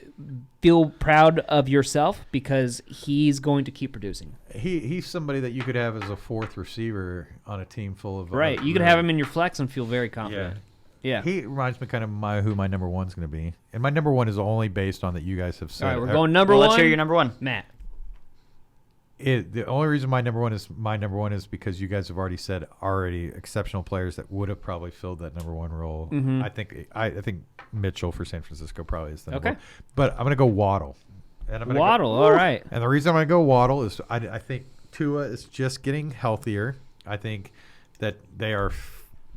feel proud of yourself because he's going to keep producing. He's somebody that you could have as a 4th receiver on a team full of Right. You could have him in your flex and feel very confident. Yeah. He reminds me kind of who my number 1's going to be, and my number 1 is only based on that you guys have said. All right, we're going number Well, 1. let's hear your number 1. Matt. The only reason my number one is because you guys have already said exceptional players that would have probably filled that number 1 role. Mhm. I think Mitchell for San Francisco probably is the number Okay. 1. But I'm going to go Waddle. And I'm gonna Waddle, all right. And the reason I'm going to go Waddle is I think Tua is just getting healthier. I think that they are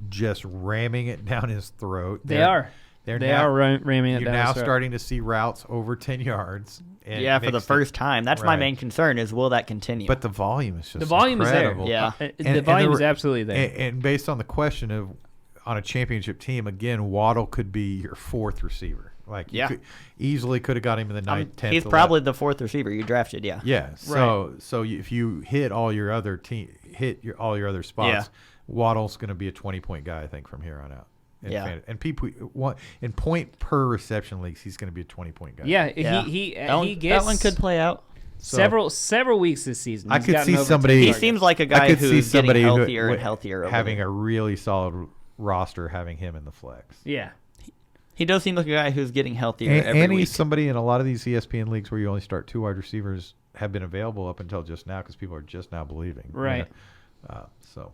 just ramming it down his throat. They are now, ramming it You're down now his throat. starting to see routes over 10 yards. And Yeah, for the mixed first time. That's my Right. main concern is will that continue? But the volume is just The volume incredible. is there. Yeah. The volume is absolutely there. And based on the question of on a championship team, again, Waddle could be your 4th receiver. Like, you easily could have got him in the 9th, 10th. He's probably the 4th receiver you drafted. Yeah. Yeah. So if you hit all your other all your other spots, Waddle's going to be a 20-point guy, I think, from here on out. And people in point per reception leagues, he's going to be a 20-point guy. Yeah. He gets that one could play out. Several weeks this season. I could see somebody. He seems like a guy who's getting healthier and healthier. Having a really solid roster, having him in the flex. Yeah. He does seem like a guy who's getting healthier every week. And he's week. somebody in a lot of these ESPN leagues where you only start 2 wide receivers have been available up until just now because people are just now believing. Right. So,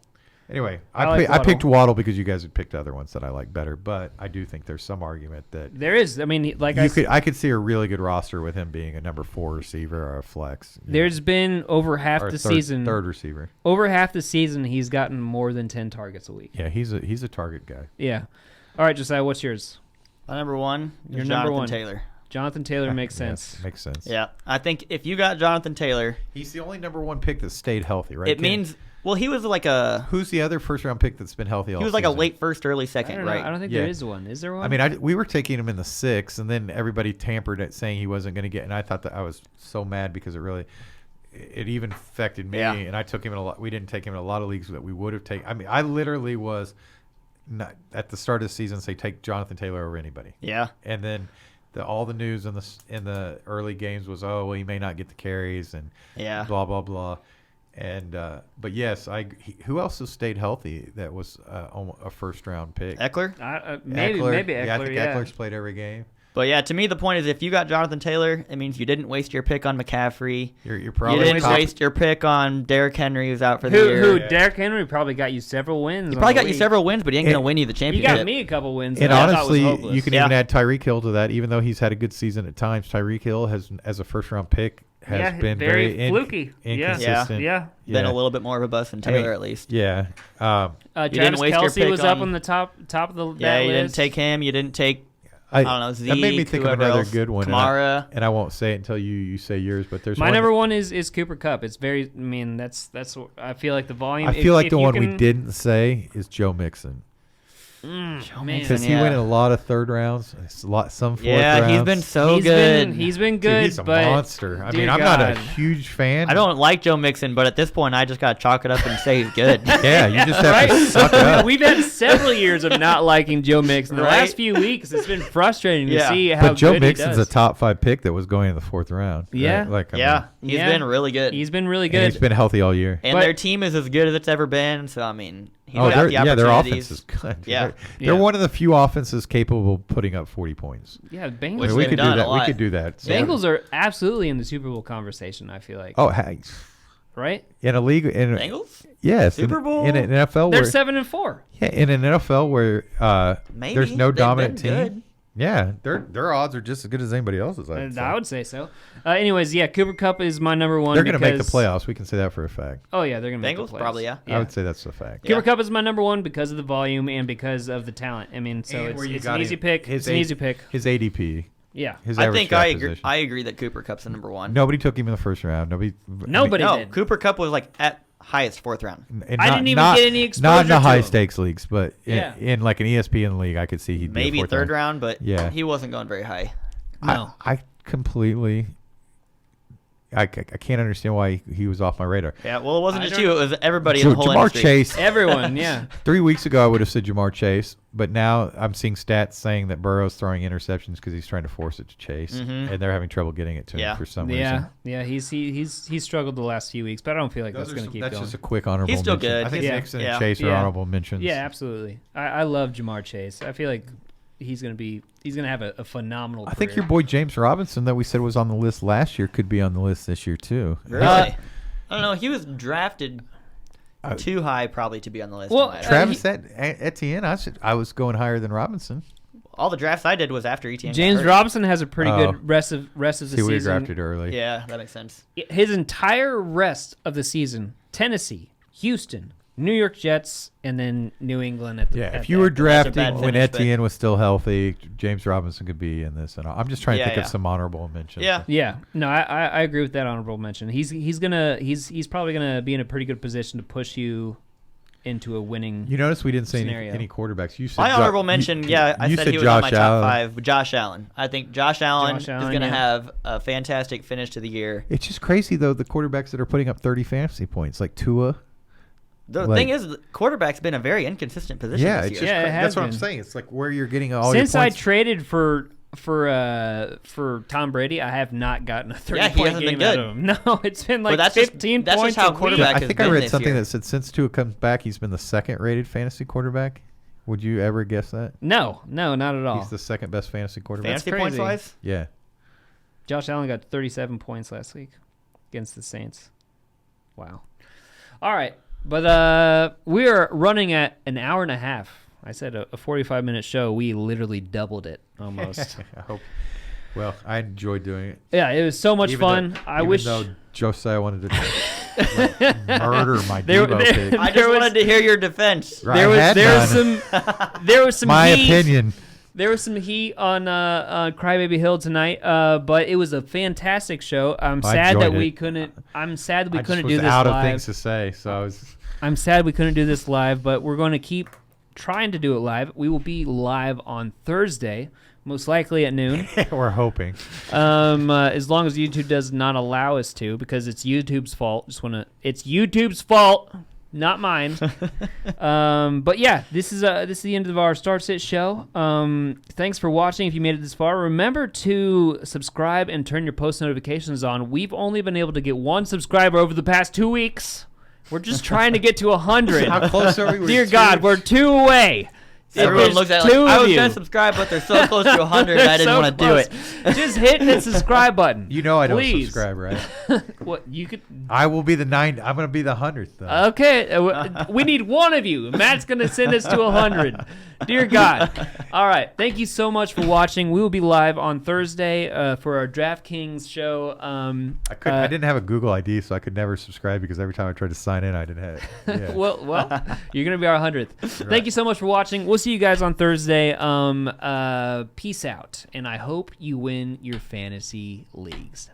anyway, I picked Waddle because you guys had picked other ones that I like better, but I do think there's some argument that there is. I mean, I could see a really good roster with him being a number 4 receiver or a flex. There's been over half the season. Third receiver. Over half the season, he's gotten more than 10 targets a week. Yeah, he's a target guy. Yeah. All right, Josiah, what's yours? My number 1 is Your Jonathan number 1. Taylor. Jonathan Taylor makes sense. Yes, makes sense. Yeah, I think if you got Jonathan Taylor, he's the only number 1 pick that stayed healthy, right? It means he was like who's the other first round pick that's been healthy all season? He was like a late first, early second, right? I don't think there is one. Is there one? I mean, we were taking him in the 6th, and then everybody tampered at saying he wasn't going to get. And I thought that I was so mad because it even affected me. Yeah. And I took him in a lot. We didn't take him in a lot of leagues that we would have taken. I mean, I literally was not at the start of the season say take Jonathan Taylor over anybody. Yeah. And then all the news in the early games was, oh well, he may not get the carries and blah blah blah. And but yes, who else has stayed healthy that was a first round pick? Eckler? Maybe Eckler. Yeah, I think Eckler's played every game. But yeah, to me the point is if you got Jonathan Taylor, it means you didn't waste your pick on McCaffrey. You're probably you didn't waste your pick on Derrick Henry, who's out for the year. Who? Derrick Henry probably got you several wins. He probably got you several wins, but he ain't going to win you the championship. He got me a couple wins. And honestly, you can even add Tyreek Hill to that. Even though he's had a good season at times, Tyreek Hill as a first round pick has been very fluky, inconsistent. Yeah. Been a little bit more of a bust than Taylor at least. Yeah. Travis Kelce was up on the top of the list. You didn't take him. You didn't take. I don't know. Zeke, that made me think of another good one. Kamara. And I won't say it until you say yours. But there's my number 1 is Cooper Kupp. It's very. I mean, that's. I feel like the volume. I feel like the one we didn't say is Joe Mixon. Because he went in a lot of third rounds, some fourth rounds. Yeah, he's been so good. He's been good. Dude, he's a monster. I mean, I'm not a huge fan. I don't like Joe Mixon, but at this point, I just got to chalk it up and say he's good. Yeah, you just have to suck it up. We've had several years of not liking Joe Mixon. The last few weeks, it's been frustrating to see how good he does. But Joe Mixon's a top 5 pick that was going in the 4th round. Yeah. Right? He's been really good. He's been really good. And he's been healthy all year. And their team is as good as it's ever been, so I mean... their offense is good. Yeah. They're one of the few offenses capable of putting up 40 points. Yeah, Bengals. Which we could do that. A lot. We could do that. So. Bengals are absolutely in the Super Bowl conversation, I feel like. Oh, hey. Right? In a league. Bengals? Yes. Super Bowl? In an NFL They're where... 7-4. Yeah, in an NFL where there's no dominant team. Good. Yeah, their odds are just as good as anybody else's. I would say so. Anyways, Cooper Kupp is my number 1. They're going to make the playoffs. We can say that for a fact. Oh, yeah, they're going to make the playoffs. Bengals, probably, yeah. I would say that's a fact. Cooper Kupp is my number 1 because of the volume and because of the talent. I mean, so it's an easy pick. It's an easy pick. His ADP. Yeah. I think I agree that Cooper Kupp's the number 1. Nobody took him in the first round. Nobody did. Cooper Kupp was like at highest 4th round. I didn't even get any exposure Not in the to high him. Stakes leagues, but in like an ESPN league, I could see he'd be maybe a 3rd round, but yeah. he wasn't going very high. No. I completely... I can't understand why he was off my radar. Yeah, well, it wasn't just you. It was everybody in the whole Jamar industry. Chase. Everyone, yeah. 3 weeks ago, I would have said Jamar Chase, but now I'm seeing stats saying that Burrow's throwing interceptions because he's trying to force it to Chase, and they're having trouble getting it to him for some reason. Yeah, he's struggled the last few weeks, but I don't feel like that's going to keep going. That's just a quick honorable He's still mention. good. I think Yeah. Nixon and Chase are honorable mentions. Yeah, absolutely. I love Jamar Chase. I feel like he's going to have a phenomenal career. I think your boy James Robinson that we said was on the list last year could be on the list this year too. Really? I don't know. He was drafted too high probably to be on the list. Well, Travis Etienne, I was going higher than Robinson. All the drafts I did was after Etienne. James Robinson has a pretty good rest of the season. We drafted early. Yeah, that makes sense. His entire rest of the season: Tennessee, Houston, New York Jets, and then New England at the if you were drafting when finish, Etienne was still healthy, James Robinson could be in this. And I'm just trying to think of some honorable mentions. Yeah. No, I agree with that honorable mention. He's probably gonna be in a pretty good position to push you into a winning. You notice we didn't say scenario. any quarterbacks. You said My honorable mention, I said he was on my top 5. Josh Allen. I think Josh Allen is going to have a fantastic finish to the year. It's just crazy, though, the quarterbacks that are putting up 30 fantasy points, like Tua. The thing is, the quarterback's been a very inconsistent position this year. That's what I'm saying. It's like where you're getting all Since your points. I traded for Tom Brady, I have not gotten a 30-point game out of him. No, it's been like 15 that's points just how a week. quarterback I has think been I read this something year. that said since Tua comes back, he's been the second-rated fantasy quarterback. Would you ever guess that? No, not at all. He's the second best fantasy quarterback. Fantasy points wise? Yeah. Josh Allen got 37 points last week against the Saints. Wow. All right. But we are running at an hour and a half. I said a 45-minute show. We literally doubled it almost. I hope. Well, I enjoyed doing it. Yeah, it was so much fun. I wish. Even though Josiah wanted to murder my Debo pick. I just wanted to hear your defense. Right, There was some my heat. opinion. There was some heat on Crybaby Hill tonight, but it was a fantastic show. I'm sad that we couldn't do this live. Out of things to say, so I'm sad we couldn't do this live, but we're going to keep trying to do it live. We will be live on Thursday, most likely at noon. We're hoping. As long as YouTube does not allow us to, because it's YouTube's fault. It's YouTube's fault, not mine. But yeah, this is the end of our Start Sit show. Thanks for watching. If you made it this far, remember to subscribe and turn your post notifications on. We've only been able to get 1 subscriber over the past 2 weeks. We're just trying to get to 100. How close are we? Dear God, we're 2 away. Everyone looks at it like, I was going to subscribe, but they're so close to 100, I didn't want to do it. Just hit the subscribe button. You know I don't Please. subscribe, right? What you could? I will be the 9. I'm going to be the 100th, though. Okay, we need one of you. Matt's going to send us to 100. Dear God. All right, thank you so much for watching. We will be live on Thursday for our DraftKings show. I didn't have a Google ID, so I could never subscribe because every time I tried to sign in, I didn't have it. Yeah. well, you're going to be our 100th. Right. Thank you so much for watching. We'll see you guys on Thursday. Peace out, and I hope you win your fantasy leagues.